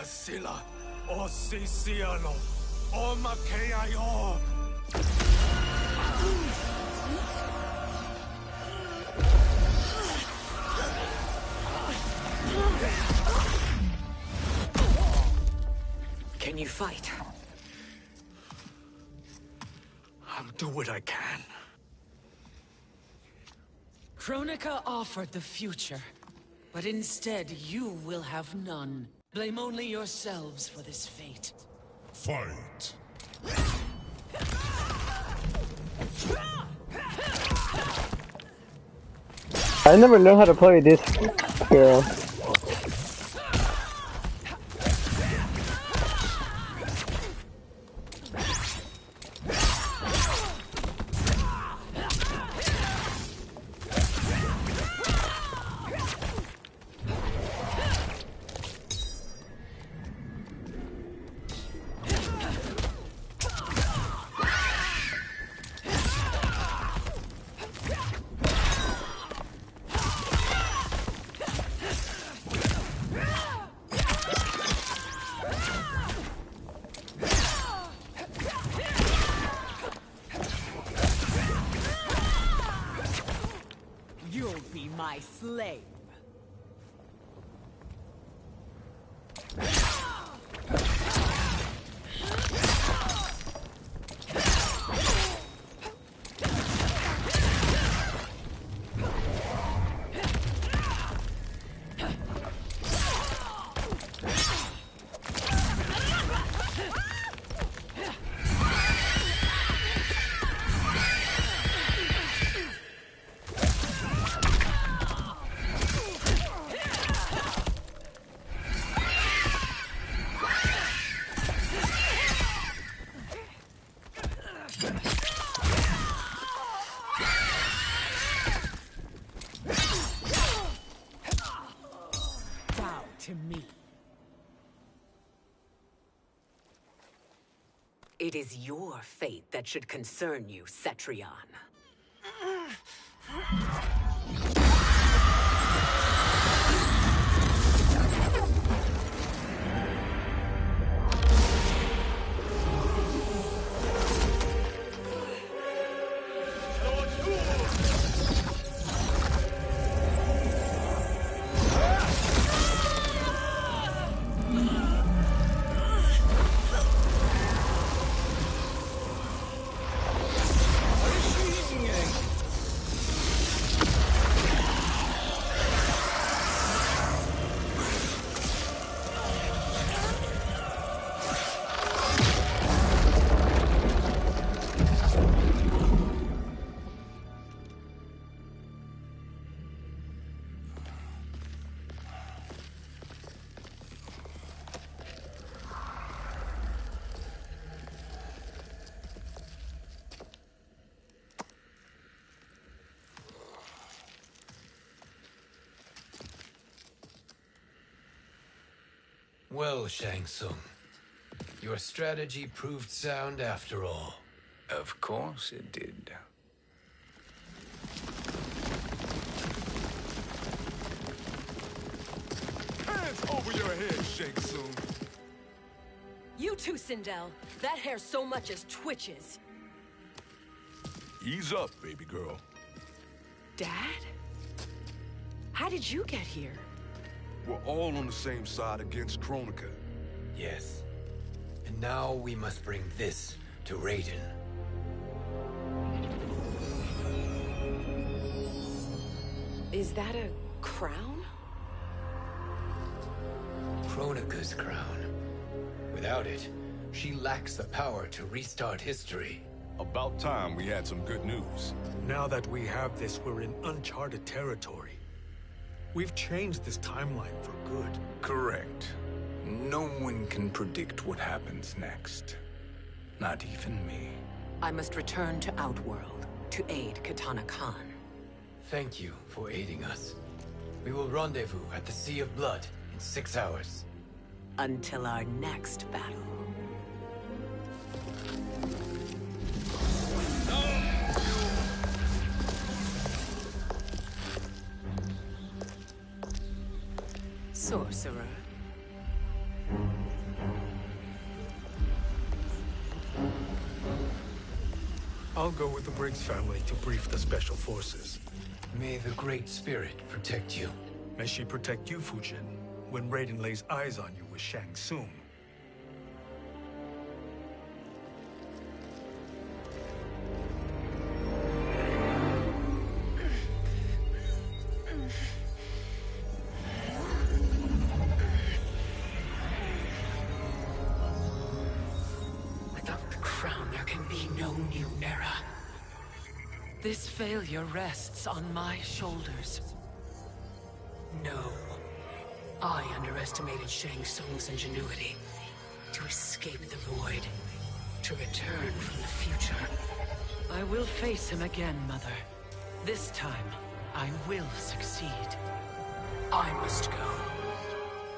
Sila, o Sisiano, o Makeayo. Can you fight? I'll do what I can. Kronika offered the future, but instead you will have none. Blame only yourselves for this fate. Fight! I never know how to play this hero. slave. To me. It is your fate that should concern you, Cetrion. Well, Shang Tsung, your strategy proved sound after all. Of course it did. Hands over your head, Shang Tsung. You too, Sindel. That hair so much as twitches. Ease up, baby girl. Dad? How did you get here? We're all on the same side against Kronika. Yes. And now we must bring this to Raiden. Is that a crown? Kronika's crown. Without it, she lacks the power to restart history. About time we had some good news. Now that we have this, we're in uncharted territory. We've changed this timeline for good. Correct. No one can predict what happens next. Not even me. I must return to Outworld to aid Katana Khan. Thank you for aiding us. We will rendezvous at the Sea of Blood in 6 hours. Until our next battle. Sorcerer. I'll go with the Briggs family to brief the Special Forces. May the Great Spirit protect you. May she protect you, Fujin, when Raiden lays eyes on you with Shang Tsung. Without the crown, there can be no new era. This failure rests on my shoulders. No. I underestimated Shang Tsung's ingenuity. To escape the void. To return from the future. I will face him again, Mother. This time, I will succeed. I must go.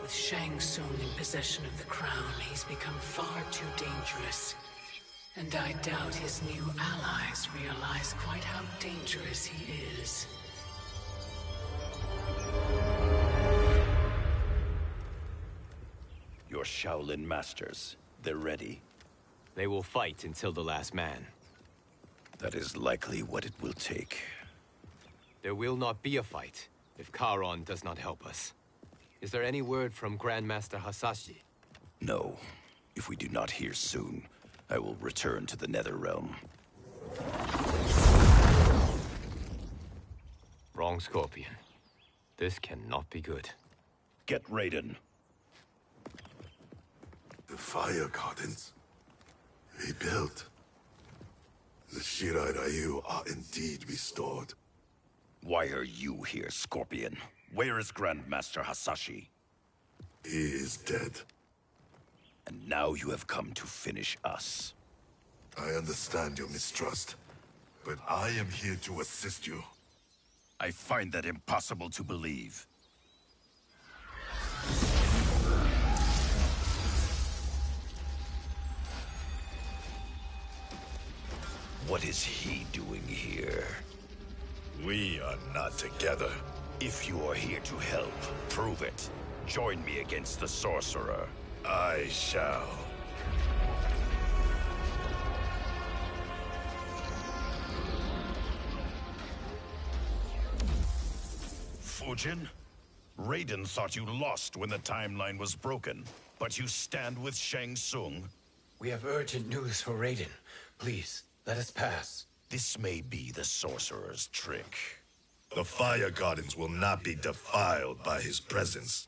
With Shang Tsung in possession of the crown, he's become far too dangerous. And I doubt his new allies realize quite how dangerous he is. Your Shaolin masters, they're ready. They will fight until the last man. That is likely what it will take. There will not be a fight. if Charon does not help us. Is there any word from Grandmaster Hasashi? No. If we do not hear soon, I will return to the Netherrealm. Wrong Scorpion. This cannot be good. Get Raiden. The Fire Gardens. Rebuilt. The Shirai Ryu are indeed restored. Why are you here, Scorpion? Where is Grandmaster Hasashi? He is dead. And now you have come to finish us. I understand your mistrust, but I am here to assist you. I find that impossible to believe. What is he doing here? We are not together. If you are here to help, prove it. Join me against the Sorcerer. I shall. Fujin? Raiden thought you lost when the timeline was broken, but you stand with Shang Tsung? We have urgent news for Raiden. Please, let us pass. This may be the Sorcerer's trick. The Fire Gardens will not be defiled by his presence.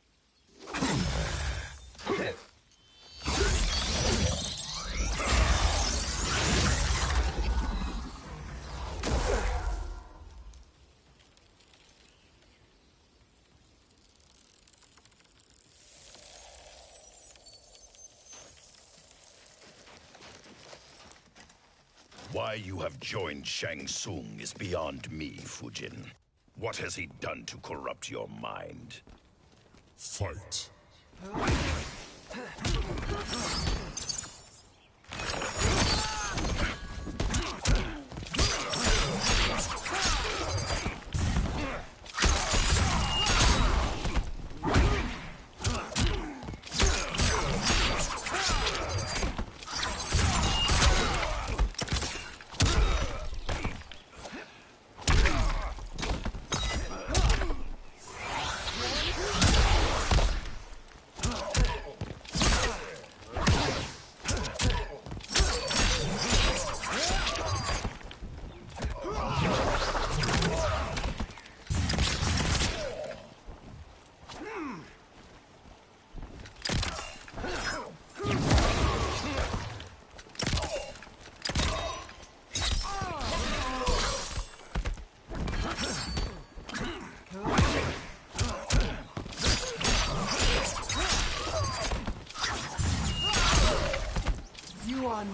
Why you have joined Shang Tsung is beyond me, Fujin. What has he done to corrupt your mind? Fight.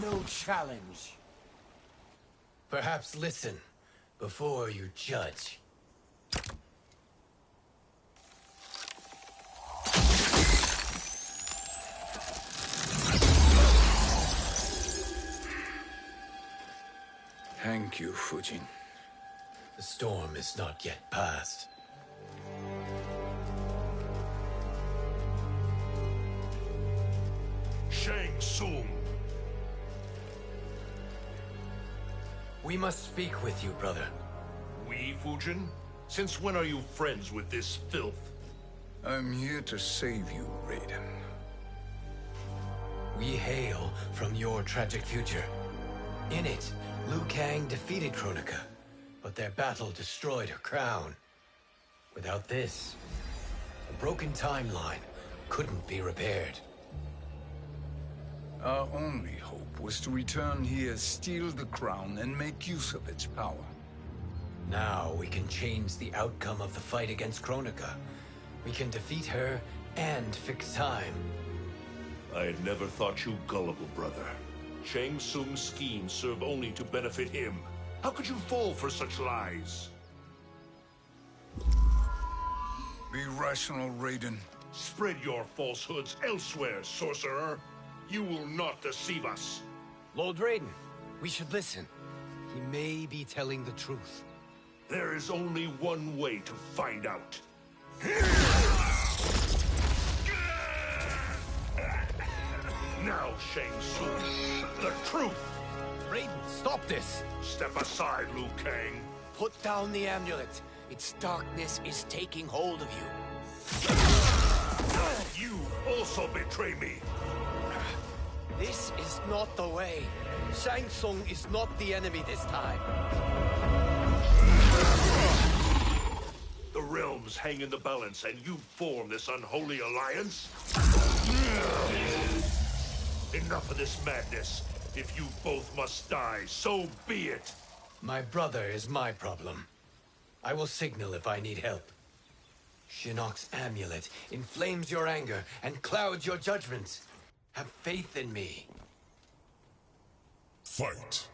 No challenge. Perhaps listen before you judge. Thank you, Fujin. The storm is not yet past. Shang Tsung. We must speak with you, brother. We, Fujin? Since when are you friends with this filth? I'm here to save you, Raiden. We hail from your tragic future. In it, Liu Kang defeated Kronika, but their battle destroyed her crown. Without this, a broken timeline couldn't be repaired. Our only hope was to return here, steal the crown, and make use of its power. Now we can change the outcome of the fight against Kronika. We can defeat her and fix time. I had never thought you gullible, brother. Shang Tsung's schemes serve only to benefit him. How could you fall for such lies? Be rational, Raiden. Spread your falsehoods elsewhere, sorcerer. You will not deceive us. Lord Raiden, we should listen. He may be telling the truth. There is only one way to find out. Now, Shang Tsung, the truth! Raiden, stop this! Step aside, Liu Kang. Put down the amulet. Its darkness is taking hold of you. You also betray me! This is not the way. Shang Tsung is not the enemy this time. The realms hang in the balance, and you form this unholy alliance? Enough of this madness. If you both must die, so be it. My brother is my problem. I will signal if I need help. Shinnok's amulet inflames your anger and clouds your judgment. Have faith in me. Fight.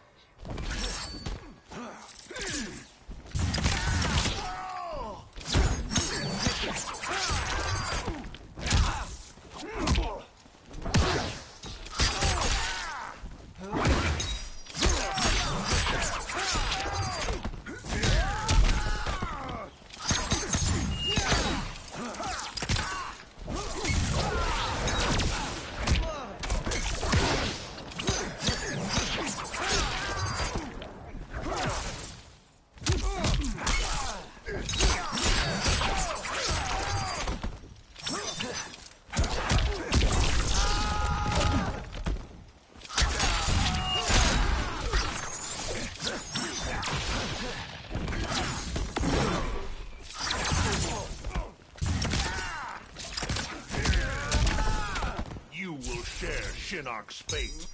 Shinnok's fate.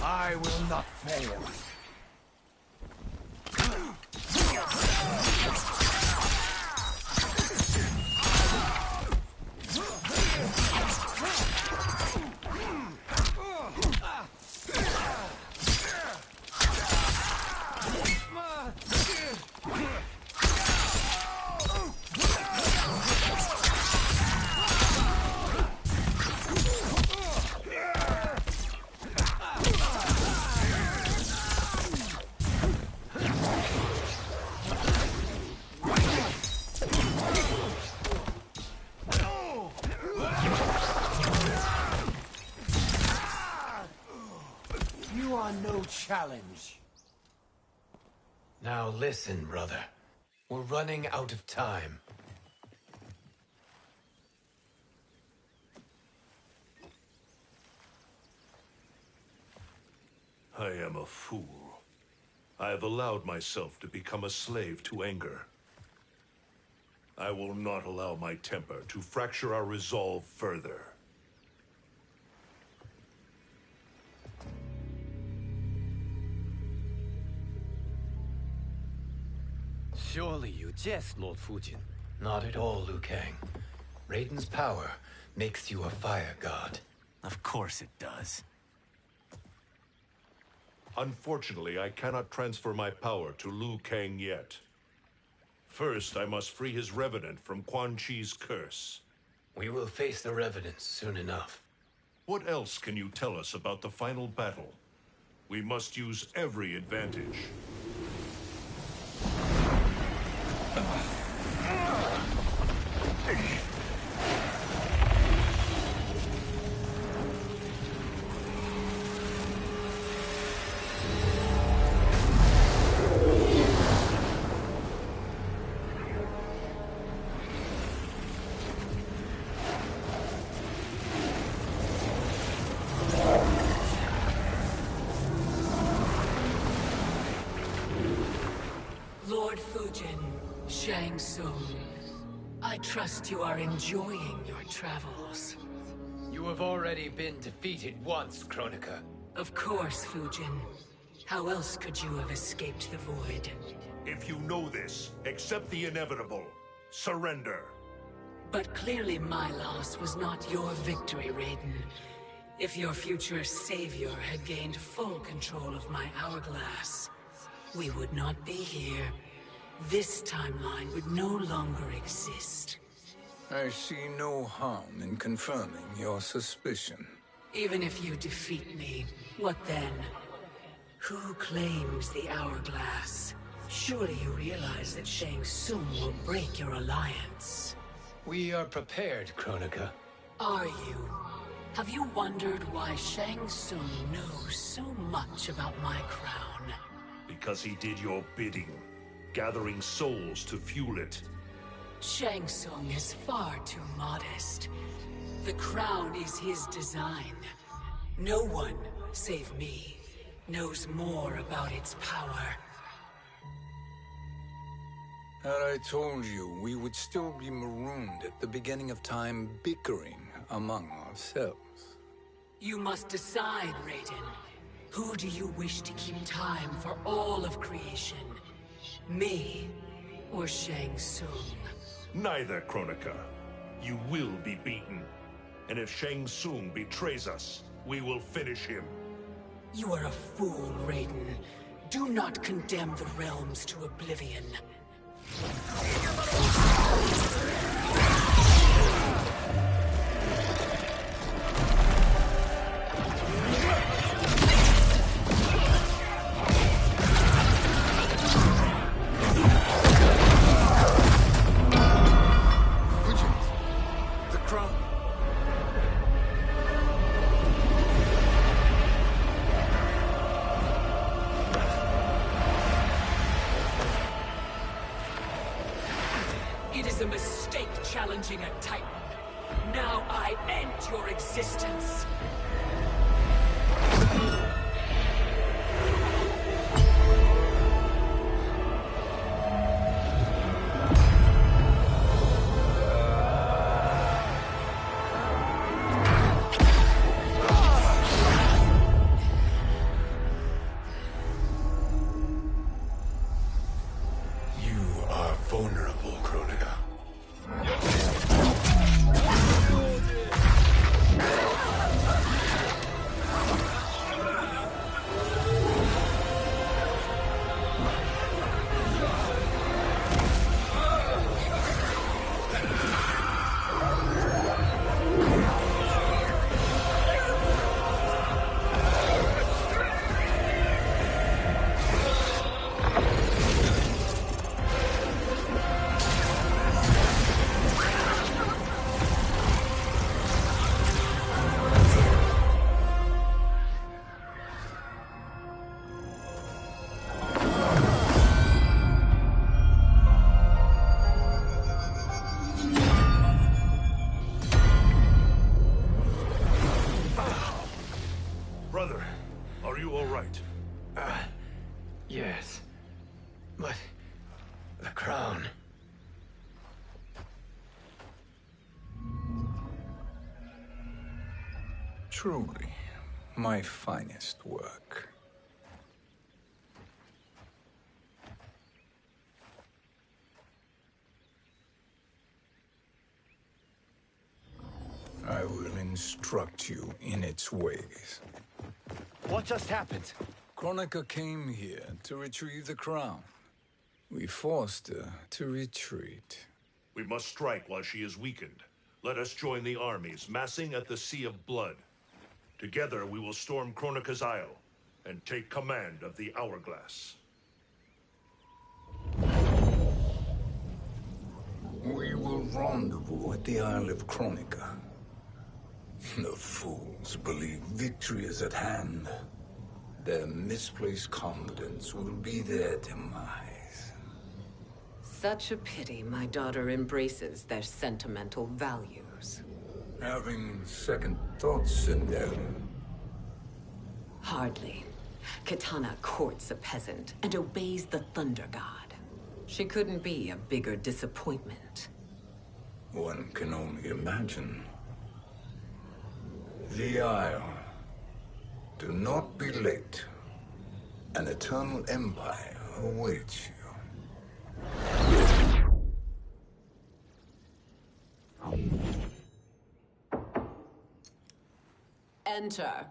I will not fail. You are no challenge. Now listen, brother. We're running out of time. I am a fool. I have allowed myself to become a slave to anger. I will not allow my temper to fracture our resolve further. Surely you jest, Lord Fujin. Not at all, Liu Kang. Raiden's power makes you a fire god. Of course it does. Unfortunately, I cannot transfer my power to Liu Kang yet. First, I must free his Revenant from Quan Chi's curse. We will face the Revenants soon enough. What else can you tell us about the final battle? We must use every advantage. Lord Fujin, Shang Tsung, I trust you are enjoying your travels. You have already been defeated once, Kronika. Of course, Fujin. How else could you have escaped the void? If you know this, accept the inevitable. Surrender. But clearly my loss was not your victory, Raiden. If your future savior had gained full control of my hourglass, we would not be here. This timeline would no longer exist. I see no harm in confirming your suspicion. Even if you defeat me, what then? Who claims the hourglass? Surely you realize that Shang Tsung will break your alliance. We are prepared, Kronika. Are you? Have you wondered why Shang Tsung knows so much about my crown? Because he did your bidding, gathering souls to fuel it. Shang Tsung is far too modest. The crown is his design. No one, save me, knows more about its power. Had I told you, we would still be marooned at the beginning of time, bickering among ourselves. You must decide, Raiden. Who do you wish to keep time for all of creation? Me or Shang Tsung? Neither, Kronika. You will be beaten. And if Shang Tsung betrays us, we will finish him. You are a fool, Raiden. Do not condemn the realms to oblivion. It is a mistake challenging a Titan. Now I end your existence. You are vulnerable, Kronika. Brother, are you all right? Yes. But the crown. Truly, my finest work. I will instruct you in its ways. What just happened? Kronika came here to retrieve the crown. We forced her to retreat. We must strike while she is weakened. Let us join the armies, massing at the Sea of Blood. Together we will storm Kronika's Isle and take command of the Hourglass. We will rendezvous at the Isle of Kronika. The fools believe victory is at hand. Their misplaced confidence will be their demise. Such a pity my daughter embraces their sentimental values. Having second thoughts, Sindel. Hardly. Kitana courts a peasant and obeys the Thunder God. She couldn't be a bigger disappointment. One can only imagine. The Isle. Do not be late. An eternal empire awaits you. Enter.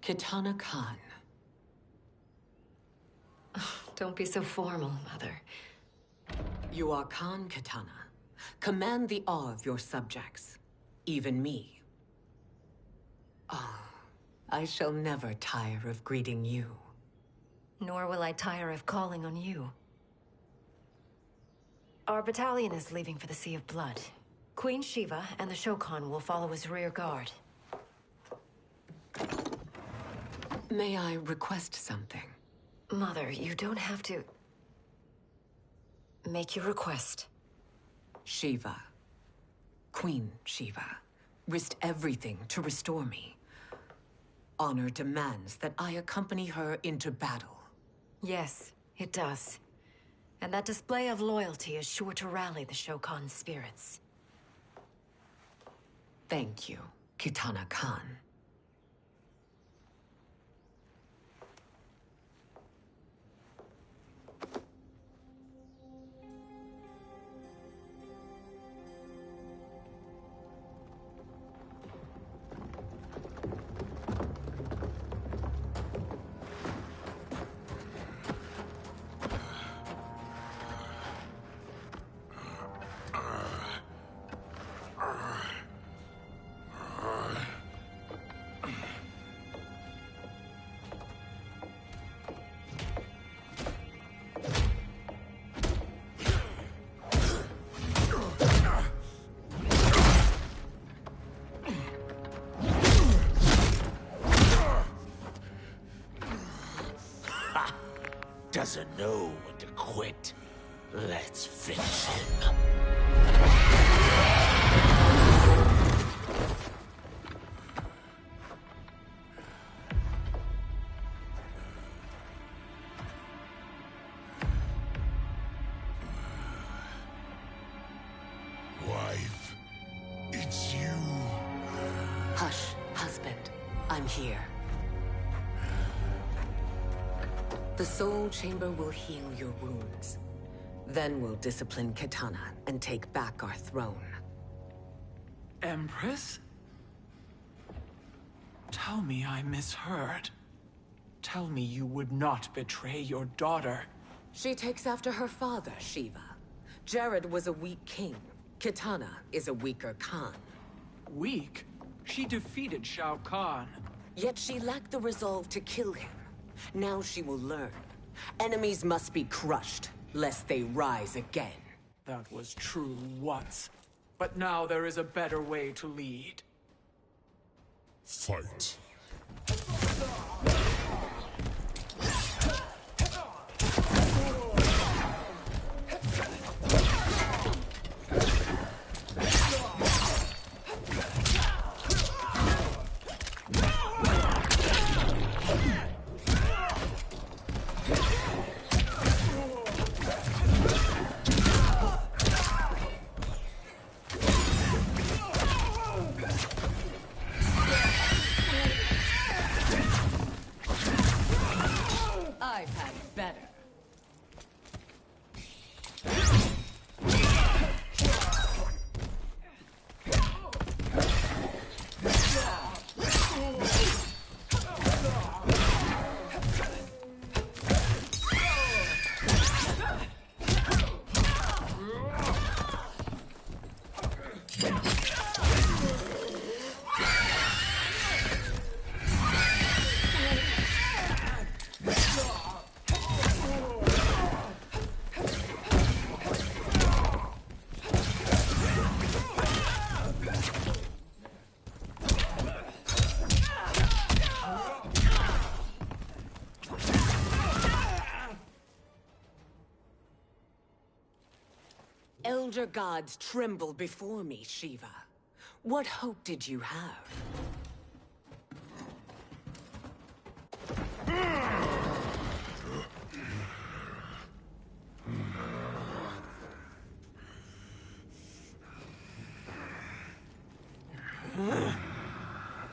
Kitana Khan. Don't be so formal, Mother. You are Khan Kitana. Command the awe of your subjects. Even me. Oh, I shall never tire of greeting you. Nor will I tire of calling on you. Our battalion is leaving for the Sea of Blood. Queen Shiva and the Shokan will follow as rear guard. May I request something? Mother, you don't have to... make your request. Shiva. Queen Shiva. Risked everything to restore me. Honor demands that I accompany her into battle. Yes, it does. And that display of loyalty is sure to rally the Shokan's spirits. Thank you, Kitana Khan. Doesn't know when to quit. Let's finish him. Wife, it's you. Hush, husband. I'm here. The Soul Chamber will heal your wounds. Then we'll discipline Kitana and take back our throne. Empress? Tell me I misheard. Tell me you would not betray your daughter. She takes after her father, Shiva. Jared was a weak king. Kitana is a weaker Khan. Weak? She defeated Shao Kahn. Yet she lacked the resolve to kill him. Now she will learn. Enemies must be crushed, lest they rise again. That was true once. But now there is a better way to lead. Fight. I've had it better. Elder gods tremble before me, Shiva. What hope did you have?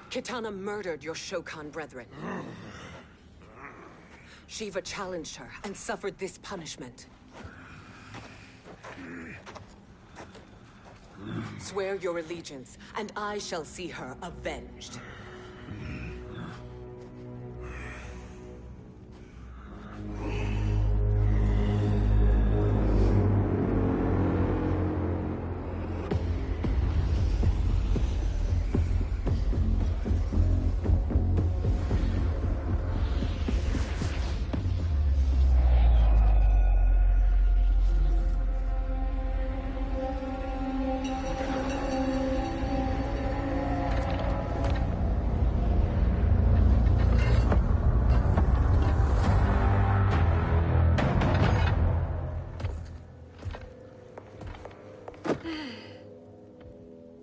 Kitana murdered your Shokan brethren. Shiva challenged her and suffered this punishment. Swear your allegiance, and I shall see her avenged.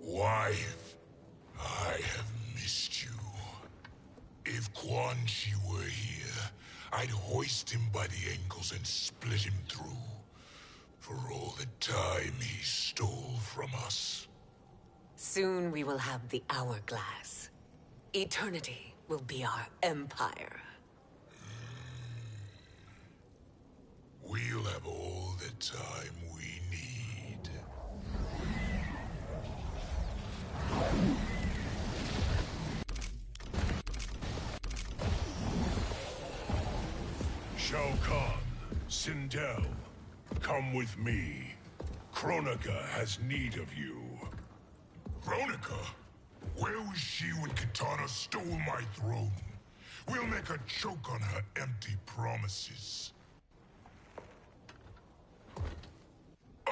Wife, I have missed you. If Quan Chi were here, I'd hoist him by the ankles and split him through. For all the time he stole from us. Soon we will have the hourglass. Eternity will be our empire. We'll have all the time we need. Shao Kahn, Sindel, come with me. Kronika has need of you. Kronika? Where was she when Kitana stole my throne? We'll make her choke on her empty promises.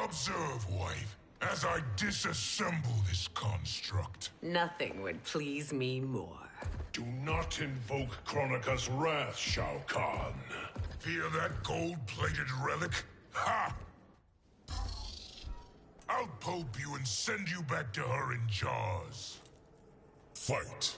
Observe, wife, as I disassemble this construct. Nothing would please me more. Do not invoke Kronika's wrath, Shao Kahn. Fear that gold-plated relic? Ha! I'll pulp you and send you back to her in jars. Fight.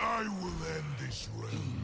I will end this realm.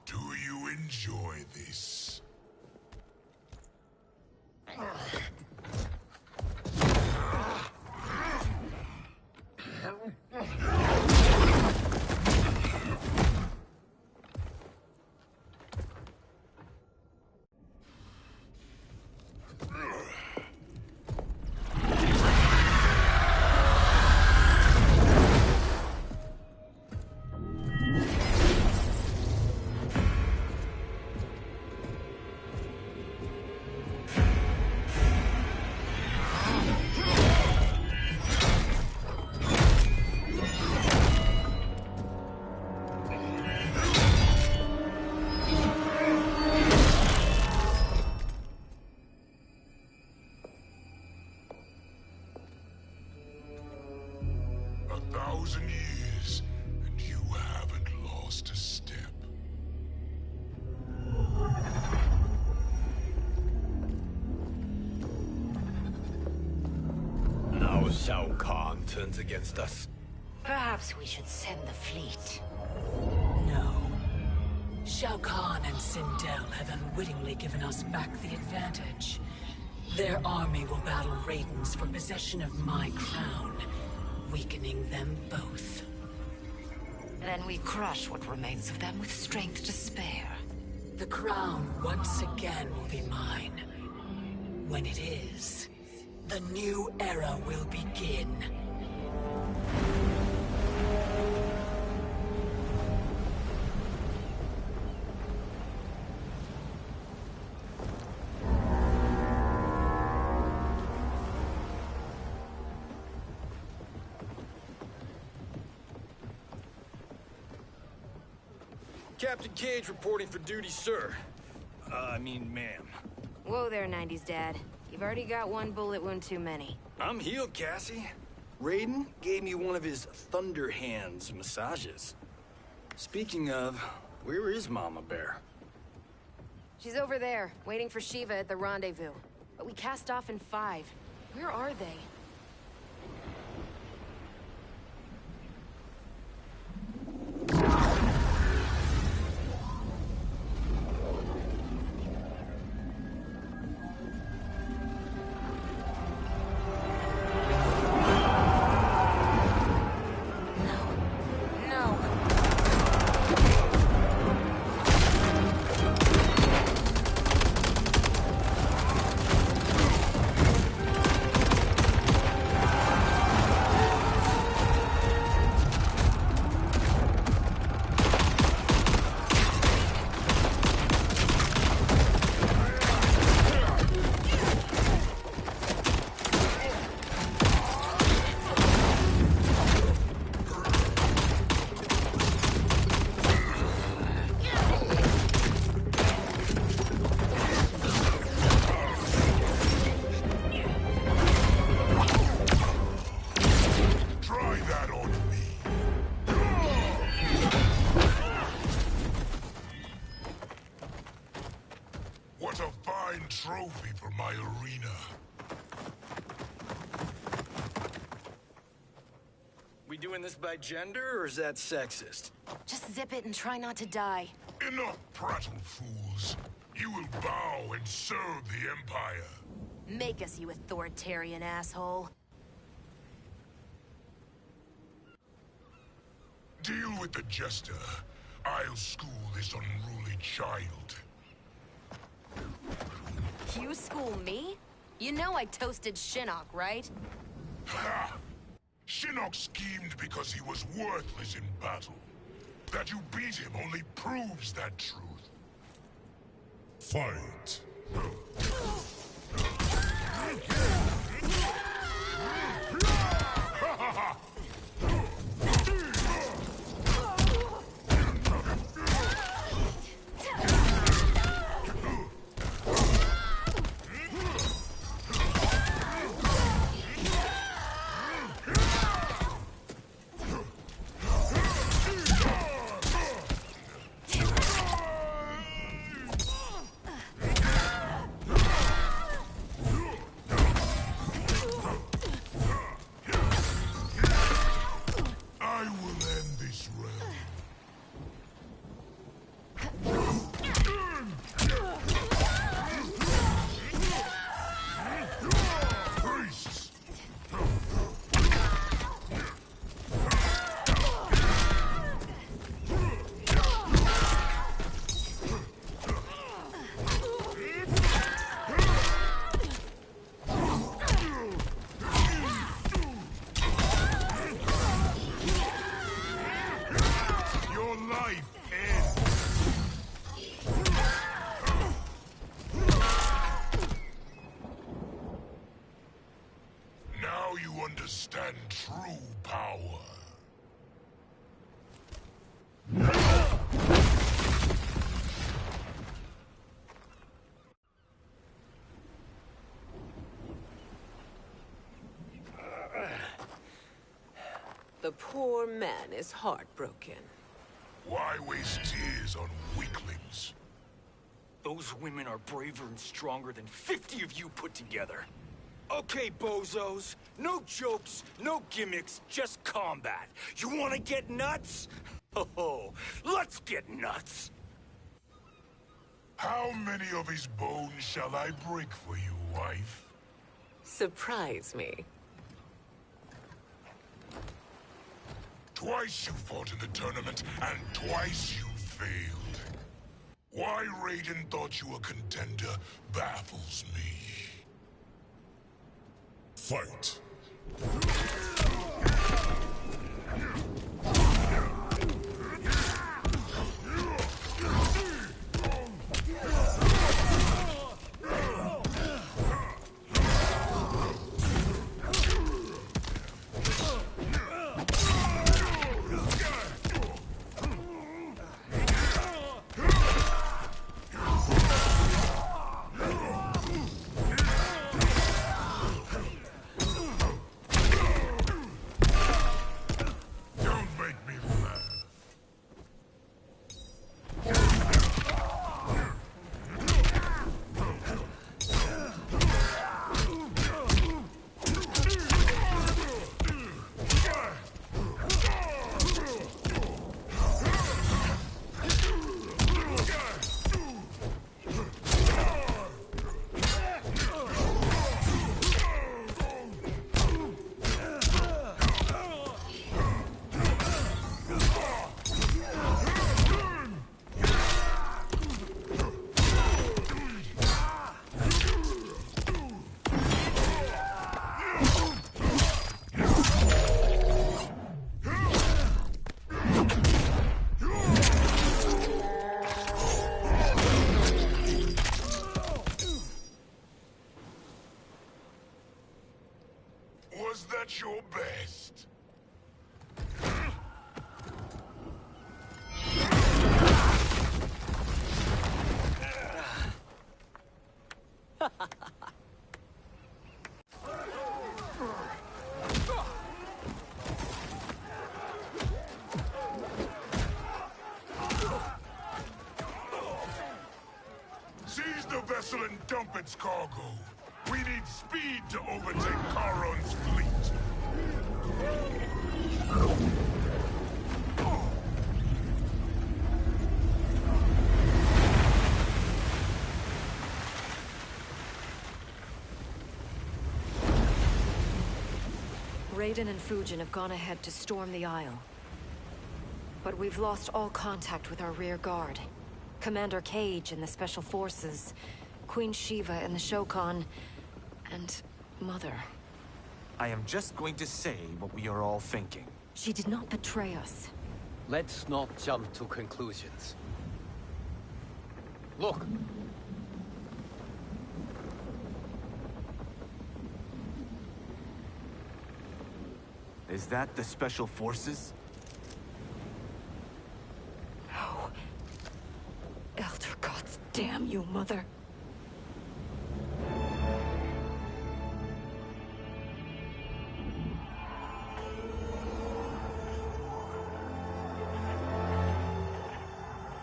Do you enjoy this? $1,000 years, and you haven't lost a step. Now Shao Kahn turns against us. Perhaps we should send the fleet. No. Shao Kahn and Sindel have unwittingly given us back the advantage. Their army will battle Raidens for possession of my crown, weakening them both. Then we crush what remains of them with strength to spare. The crown once again will be mine. When it is, the new era will begin. Captain Cage reporting for duty, sir. I mean, ma'am. Whoa there, 90s dad. You've already got one bullet wound too many. I'm healed, Cassie. Raiden gave me one of his Thunder Hands massages. Speaking of, where is Mama Bear? She's over there, waiting for Shiva at the rendezvous. But we cast off in 5. Where are they? Trophy for my arena. We doing this by gender, or is that sexist? Just zip it and try not to die. Enough prattle, fools. You will bow and serve the Empire. Make us, you authoritarian asshole. Deal with the jester. I'll school this unruly child. You school me? You know I toasted Shinnok, right? Ha! Shinnok schemed because he was worthless in battle. That you beat him only proves that truth. Fight! Understand true power. The poor man is heartbroken. Why waste tears on weaklings? Those women are braver and stronger than 50 of you put together. Okay, bozos. No jokes, no gimmicks, just combat. You wanna get nuts? Oh, let's get nuts! How many of his bones shall I break for you, wife? Surprise me. Twice you fought in the tournament, and twice you failed. Why Raiden thought you a contender baffles me. Fight! at your best. Seize the vessel and dump its cargo. We need speed to overtake Charon's fleet. Raiden and Fujin have gone ahead to storm the Isle. But we've lost all contact with our rear guard. Commander Cage and the Special Forces, Queen Shiva and the Shokan, and Mother. I am just going to say what we are all thinking. She did not betray us. Let's not jump to conclusions. Look! Is that the Special Forces? No. Elder gods damn you, Mother.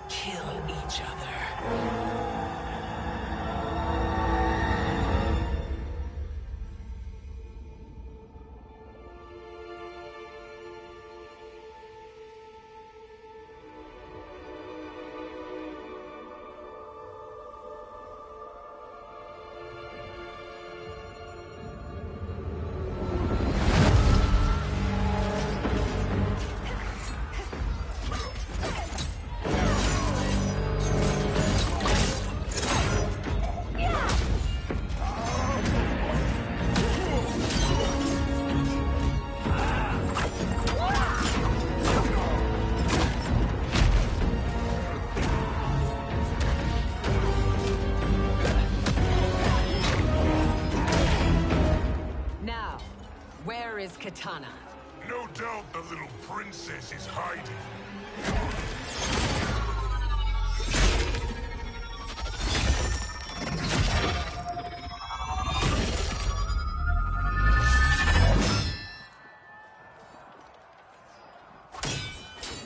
Kill each other. Kitana. No doubt the little princess is hiding.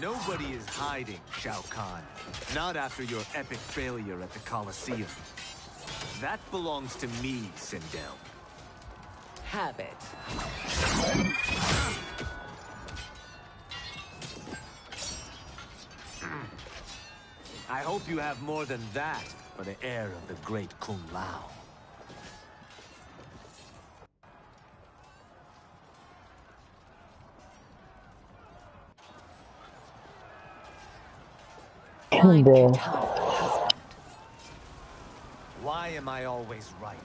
Nobody is hiding, Shao Kahn. Not after your epic failure at the Colosseum. That belongs to me, Sindel. Have it. I hope you have more than that for the heir of the great Kung Lao. Why am I always right?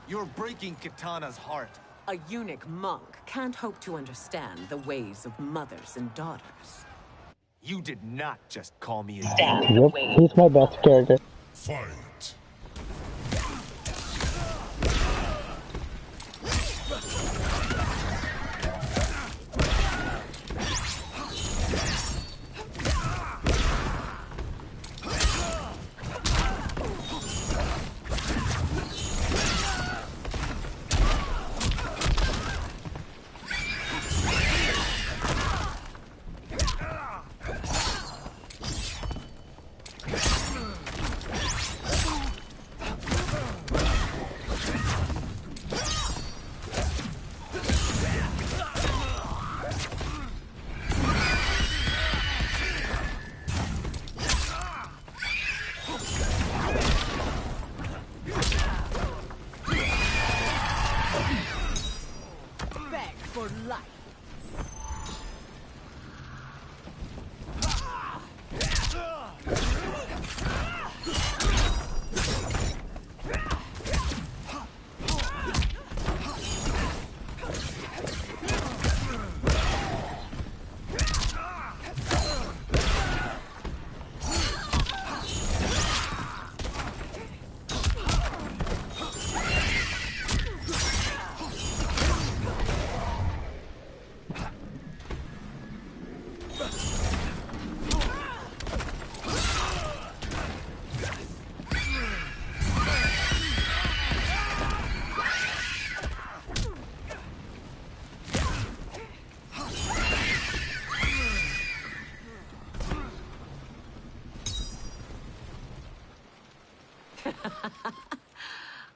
You're breaking Kitana's heart. A eunuch monk can't hope to understand the ways of mothers and daughters. You did not just call me a Yep, he's my best character. Fight.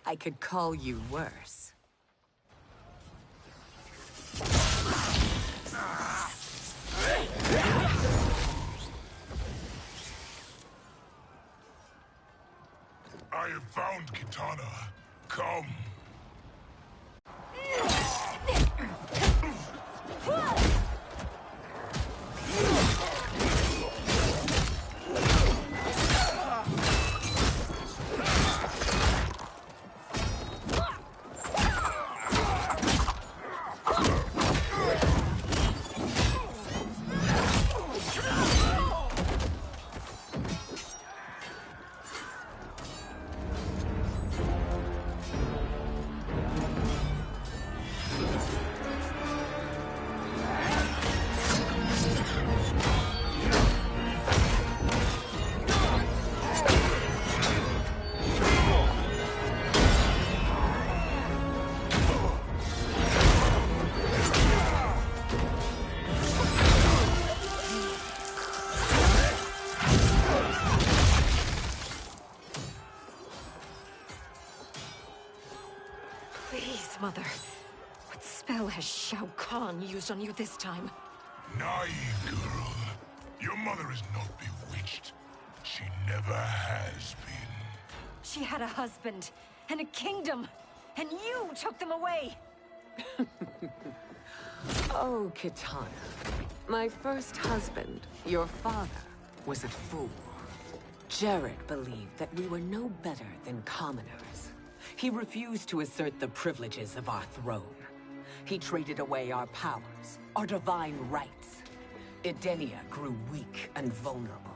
I could call you worse. I have found Kitana. Come. Please, Mother. What spell has Shao Kahn used on you this time? Naive girl. Your mother is not bewitched. She never has been. She had a husband and a kingdom, and you took them away! Oh, Kitana. My first husband, your father, was a fool. Jared believed that we were no better than commoners. He refused to assert the privileges of our throne. He traded away our powers, our divine rights. Edenia grew weak and vulnerable.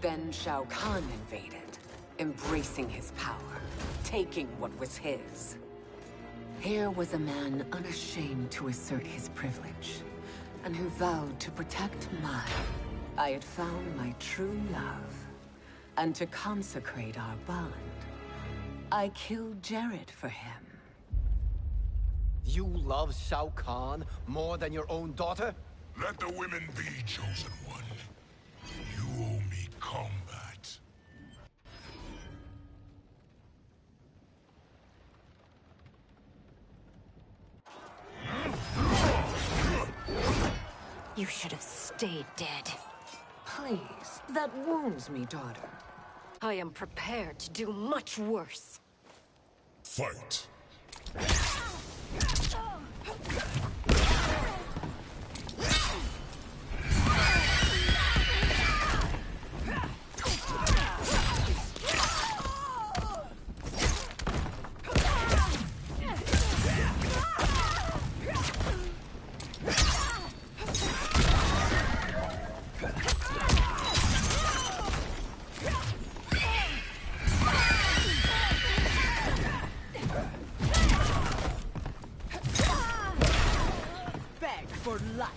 Then Shao Kahn invaded, embracing his power, taking what was his. Here was a man unashamed to assert his privilege, and who vowed to protect mine. I had found my true love, and to consecrate our bond, I killed Jared for him. You love Shao Kahn more than your own daughter? Let the women be, chosen one. You owe me combat. You should have stayed dead. Please, that wounds me, daughter. I am prepared to do much worse. Fight. For life.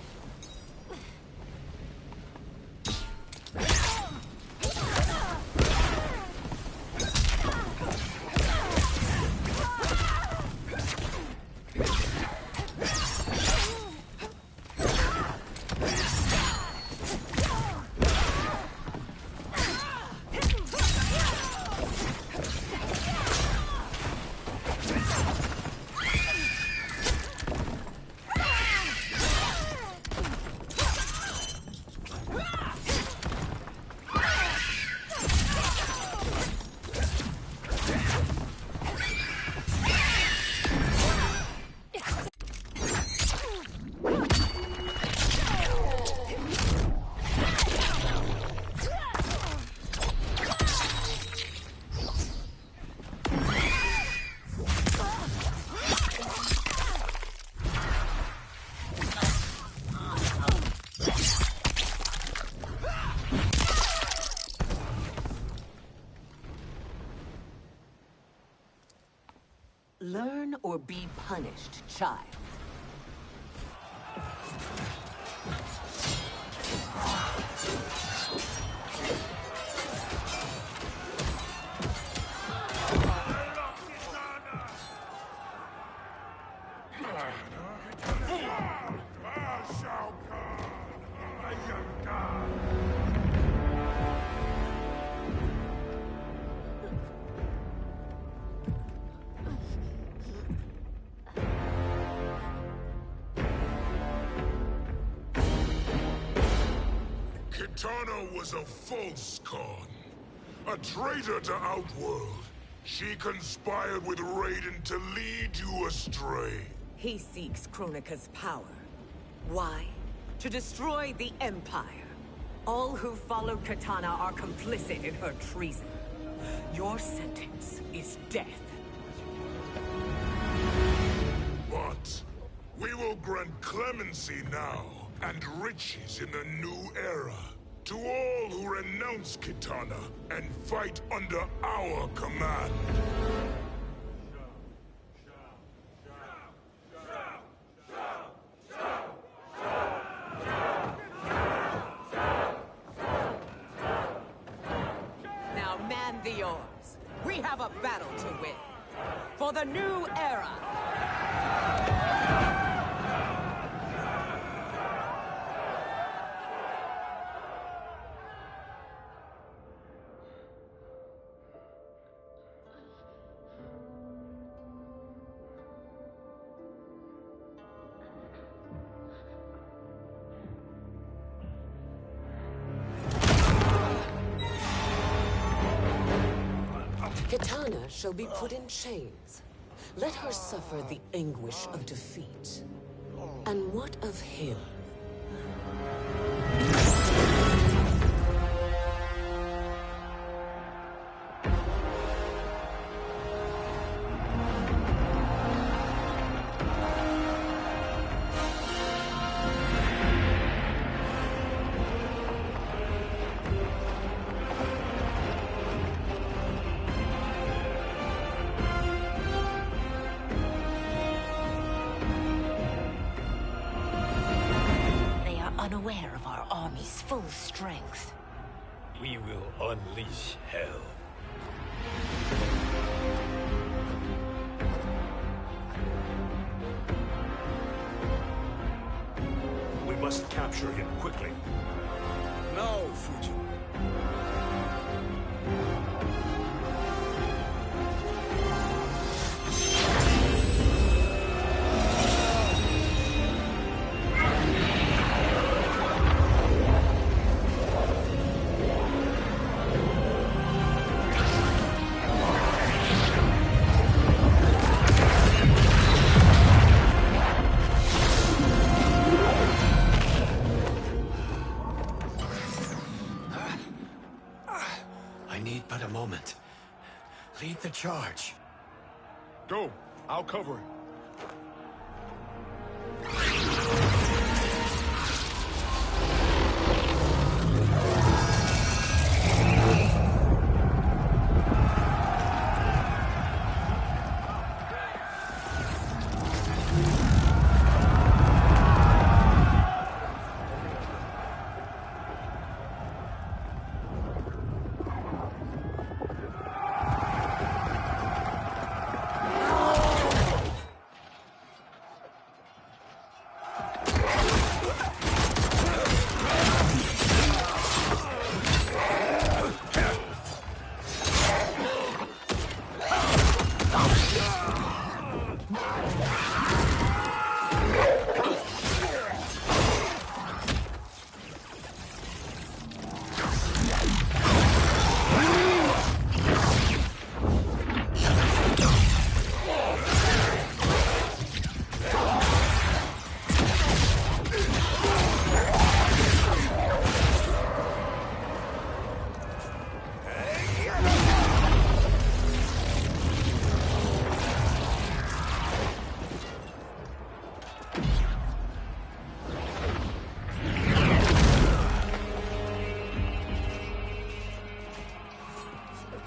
Learn or be punished, child. Kitana was a false con. A traitor to Outworld. She conspired with Raiden to lead you astray. He seeks Kronika's power. Why? To destroy the Empire. All who followed Kitana are complicit in her treason. Your sentence is death. But we will grant clemency now and riches in the new era to all who renounce Kitana and fight under our command. Now man the oars. We have a battle to win. For the new era. Kitana shall be put in chains. Let her suffer the anguish of defeat. And what of him? Unaware of our army's full strength. We will unleash hell. We must capture him quickly. No, Fujin. I need but a moment. Lead the charge. Go. I'll cover it.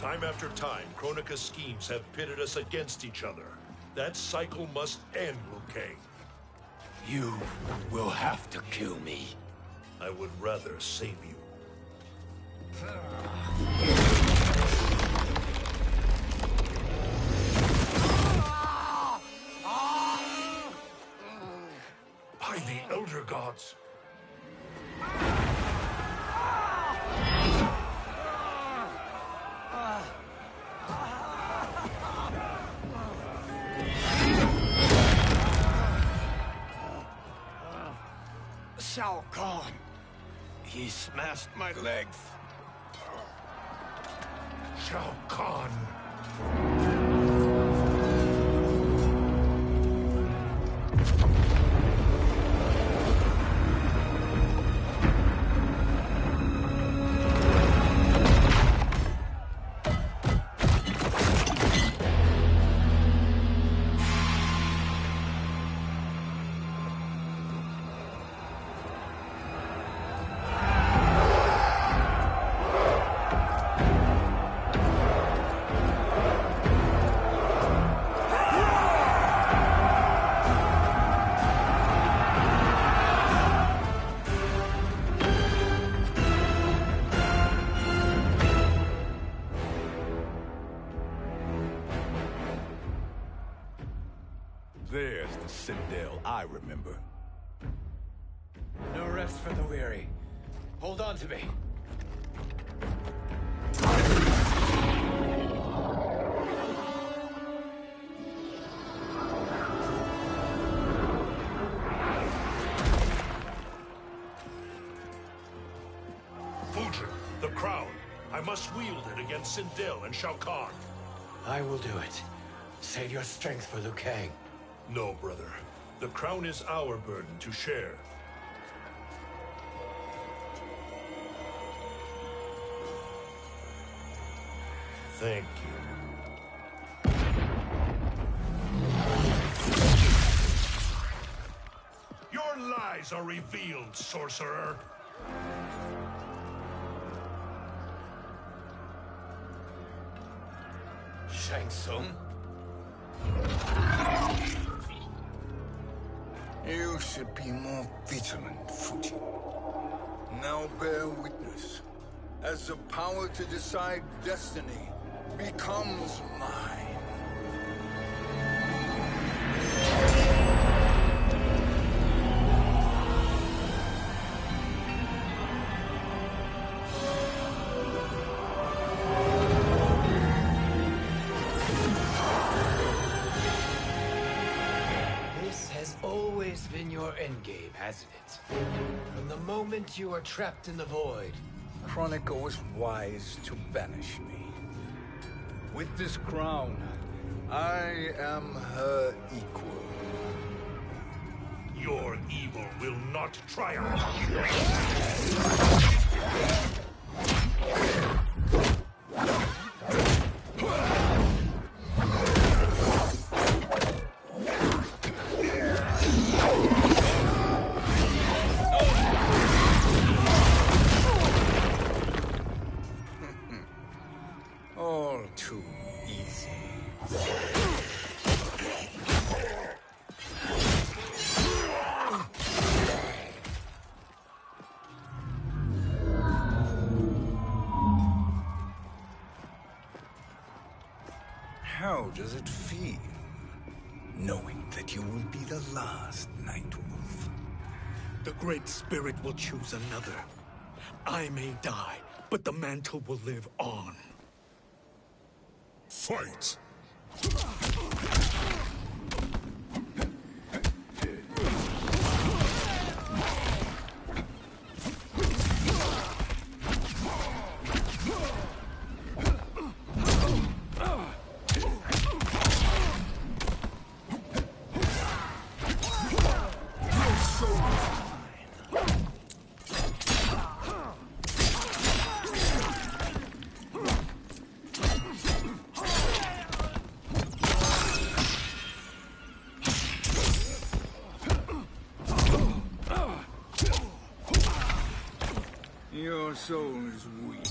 Time after time, Kronika's schemes have pitted us against each other. That cycle must end, Liu Kang. You will have to kill me. I would rather save you. By the Elder Gods! Shao Kahn, He smashed my legs. Shao Kahn! There's the Sindel I remember. No rest for the weary. Hold on to me. Fujin, the crown. I must wield it against Sindel and Shao Kahn. I will do it. Save your strength for Liu Kang. No, brother. The crown is our burden to share. Thank you. Your lies are revealed, sorcerer. Shang Tsung? You should be more vigilant, Fujin. Now bear witness, as the power to decide destiny becomes mine. This has always been your endgame, hasn't it? From the moment you were trapped in the void. Kronika was wise to banish me. With this crown, I am her equal. Your evil will not triumph. All too easy. How does it feel, knowing that you will be the last Nightwolf? The Great Spirit will choose another. I may die, but the mantle will live on. Fight! Your soul is weak.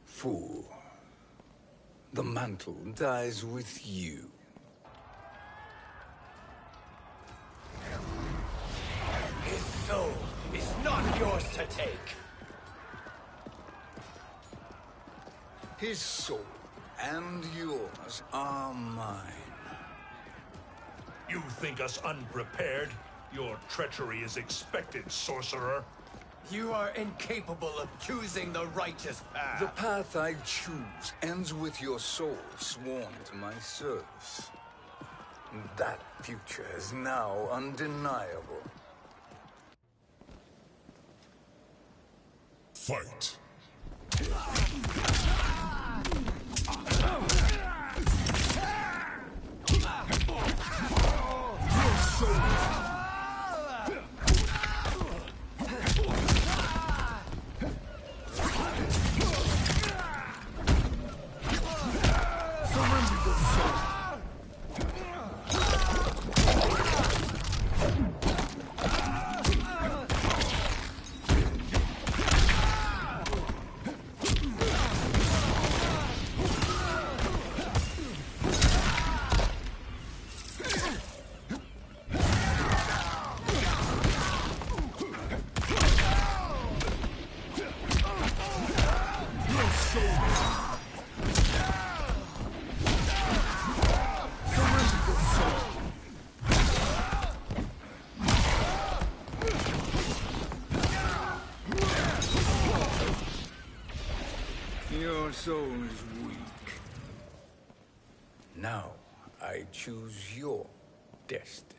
Fool. The mantle dies with you. His soul is not yours to take. His soul and yours are mine. You think us unprepared? Your treachery is expected, sorcerer. You are incapable of choosing the righteous path. The path I choose ends with your soul sworn to my service. That future is now undeniable. Fight. Your soul is weak. Now, I choose your destiny.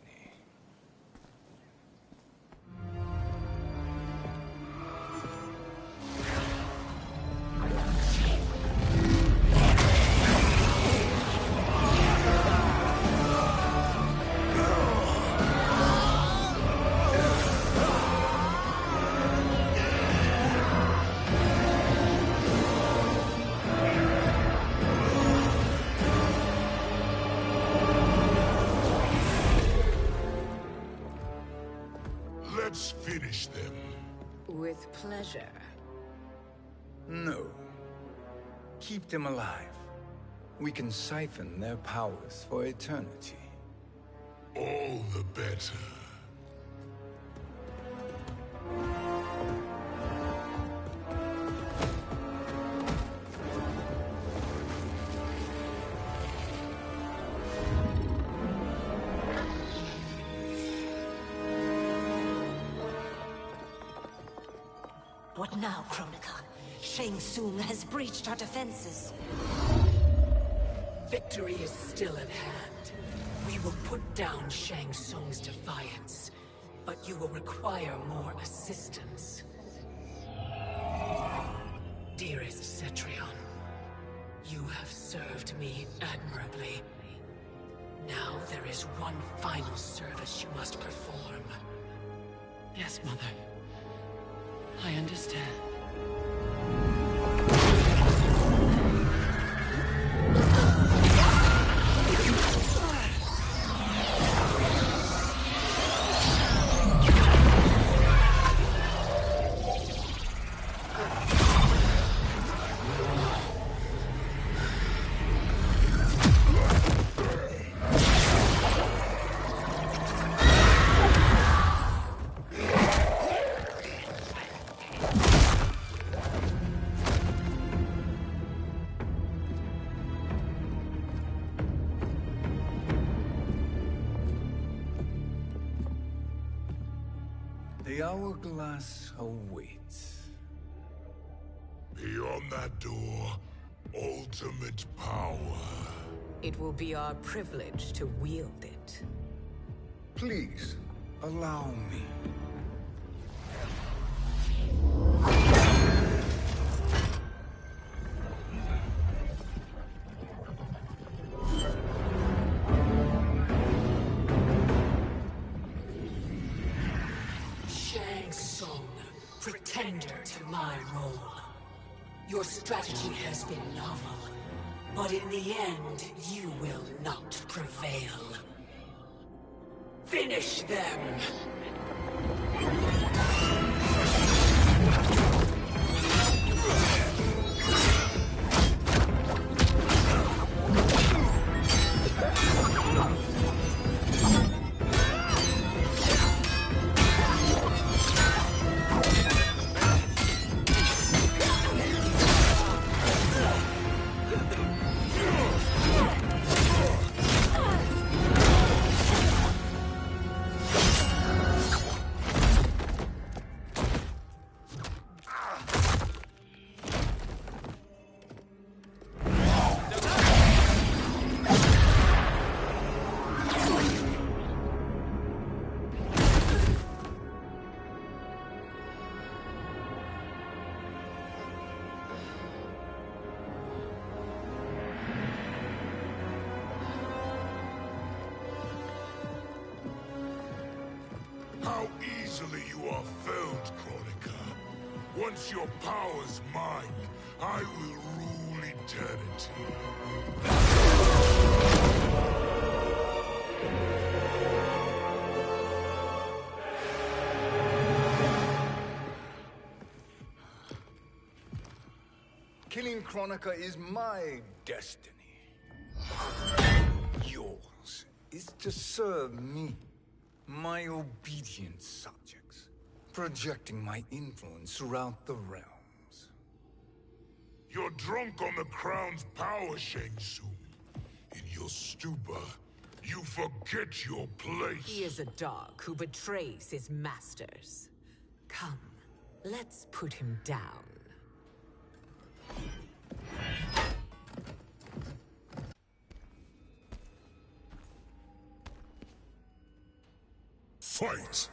Let's finish them. With pleasure. No. Keep them alive. We can siphon their powers for eternity. All the better. What now, Kronika? Shang Tsung has breached our defenses. Victory is still at hand. We will put down Shang Tsung's defiance, but you will require more assistance. Dearest Cetrion, you have served me admirably. Now there is one final service you must perform. Yes, Mother. I understand. The hourglass awaits. Beyond that door, ultimate power. It will be our privilege to wield it. Please, allow me. Shang Tsung, pretender to my role. Your strategy has been novel, but in the end, you will not prevail. Finish them! How easily you are felled, Chronica. Once your power's mine, I will rule eternity. Killing Chronica is my destiny. Yours is to serve me, my obedient subjects, projecting my influence throughout the realms. You're drunk on the Crown's power, Shang Tsung. In your stupor, you forget your place. He is a dog who betrays his masters. Come, let's put him down. Fight!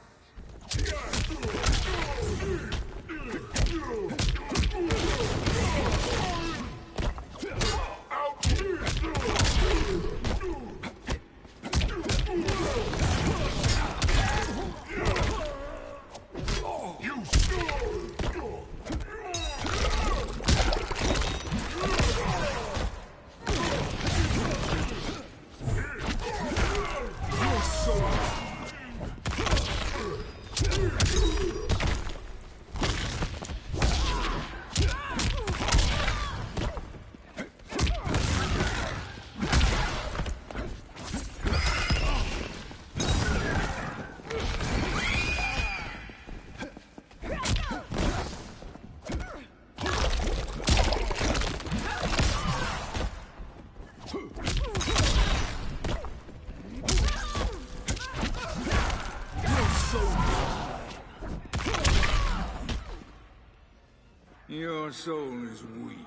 Your soul is weak.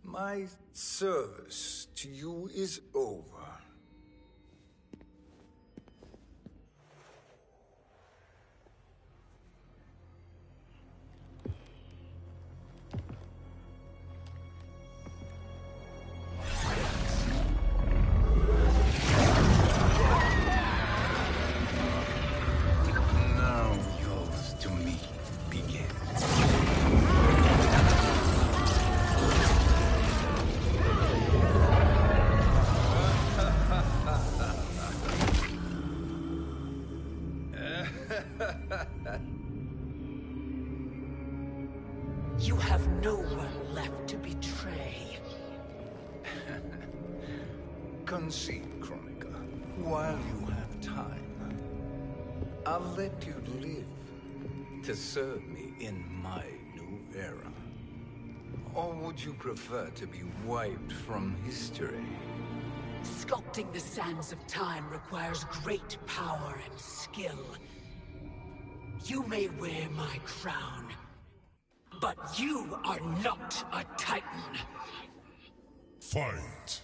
My service to you is over. Now yours to me begins. You have no one left to betray. Concede, Chronica, while you have time. I'll let you live to serve me in my new era. Or would you prefer to be wiped from history? Sculpting the sands of time requires great power and skill. You may wear my crown, but you are not a Titan. Fight!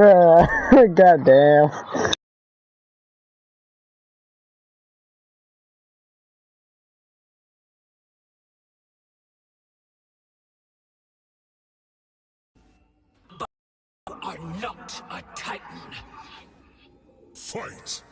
Bruh. Goddamn. Are not a Titan. Fight!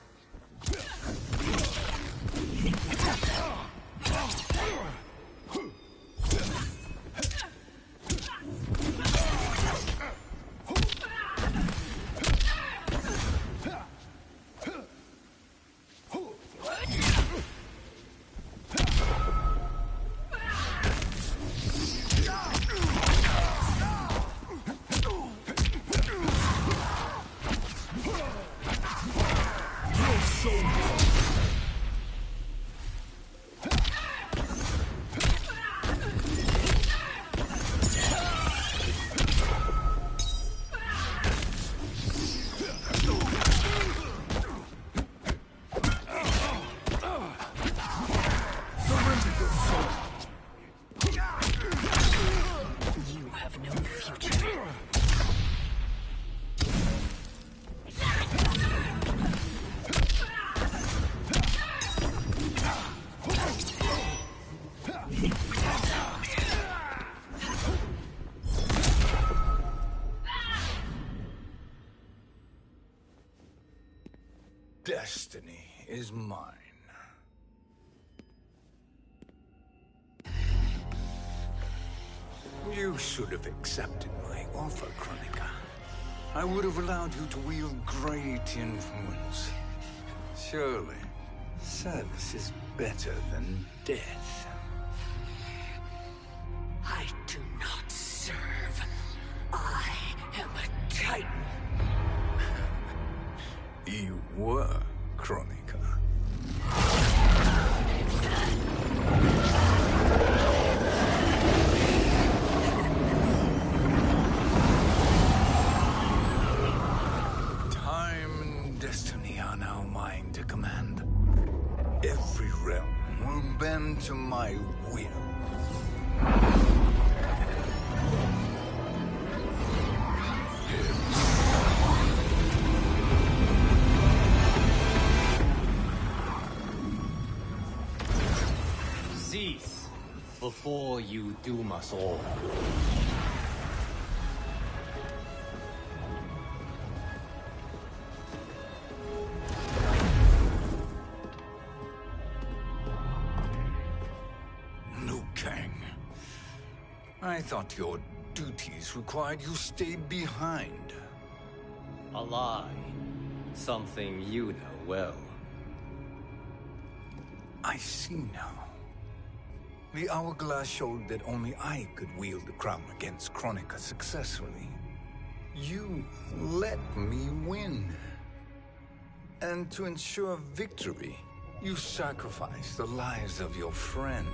Destiny is mine. You should have accepted my offer, Kronika. I would have allowed you to wield great influence. Surely, service is better than death. I do not serve. I am a Titan. You were, Kronika. Time and destiny are now mine to command. Every realm will bend to my will. Cease before you doom us all. Liu Kang. I thought your duties required you stayed behind. A lie. Something you know well. I see now. The hourglass showed that only I could wield the crown against Kronika successfully. You let me win. And to ensure victory, you sacrificed the lives of your friends.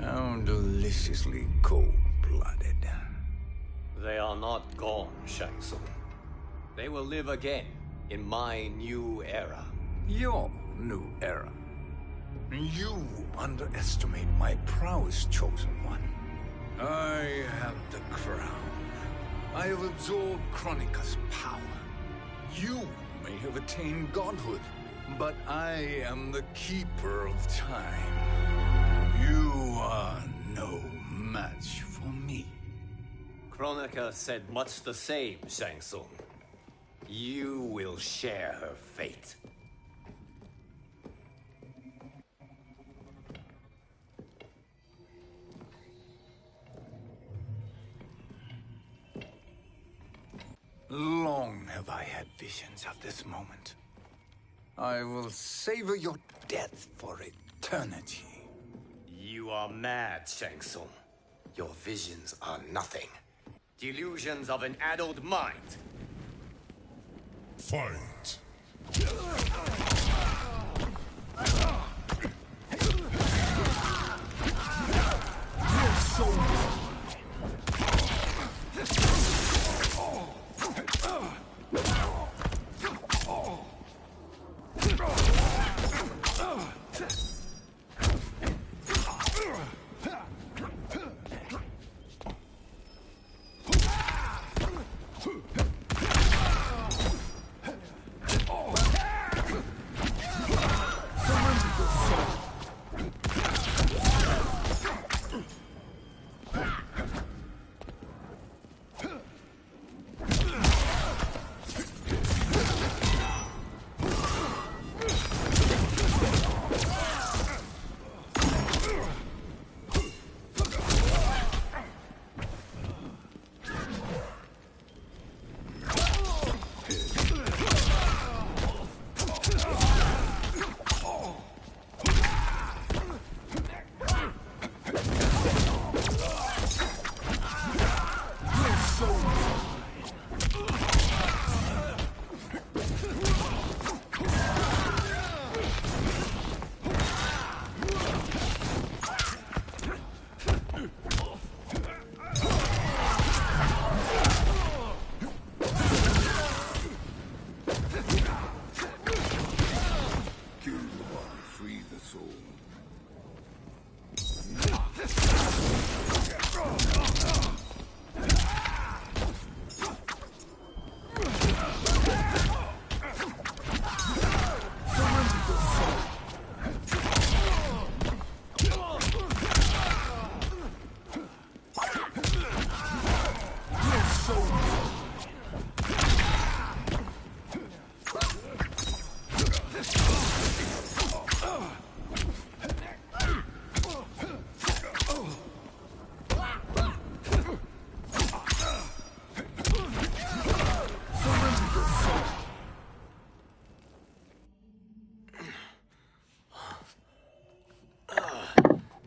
How deliciously cold-blooded. They are not gone, Shang Tsung. They will live again in my new era. Your new era. You underestimate my prowess, Chosen One. I have the crown. I have absorbed Kronika's power. You may have attained godhood, but I am the keeper of time. You are no match for me. Kronika said much the same, Shang Tsung. You will share her fate. Long have I had visions of this moment. I will savor your death for eternity. You are mad, Shang Tsung. Your visions are nothing. Delusions of an addled mind. Fight!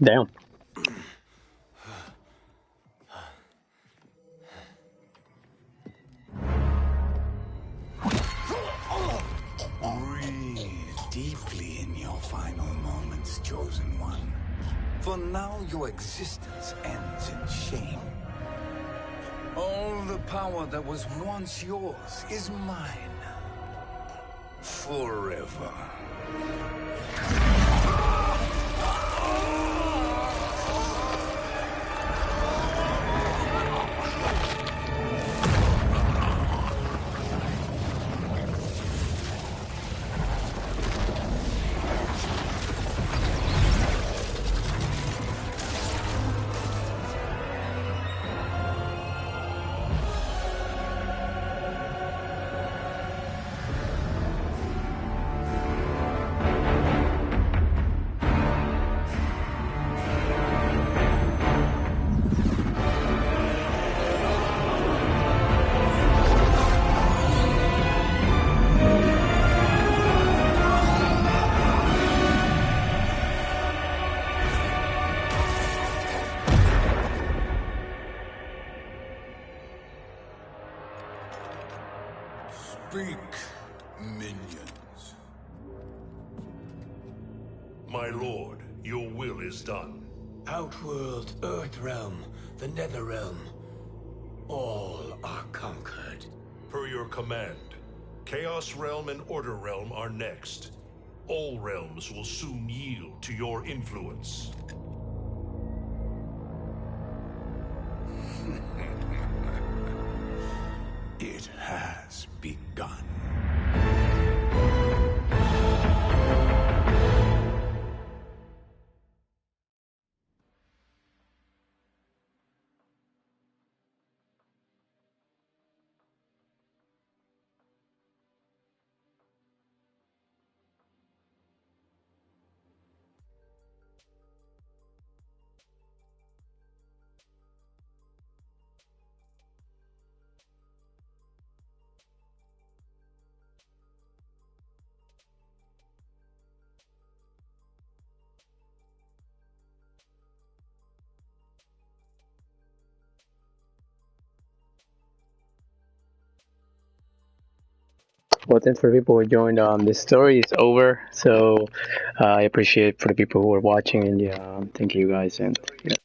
Damn. Breathe deeply in your final moments, Chosen One. For now, your existence ends in shame. All the power that was once yours is mine. Forever. Speak, minions. My lord, your will is done. Outworld, Earthrealm, the Netherrealm. All are conquered. Per your command, Chaos Realm and Order Realm are next. All realms will soon yield to your influence. It has begun. Well, thanks for the people who joined. This story is over, so I appreciate for the people who are watching, and yeah, thank you guys, and yeah.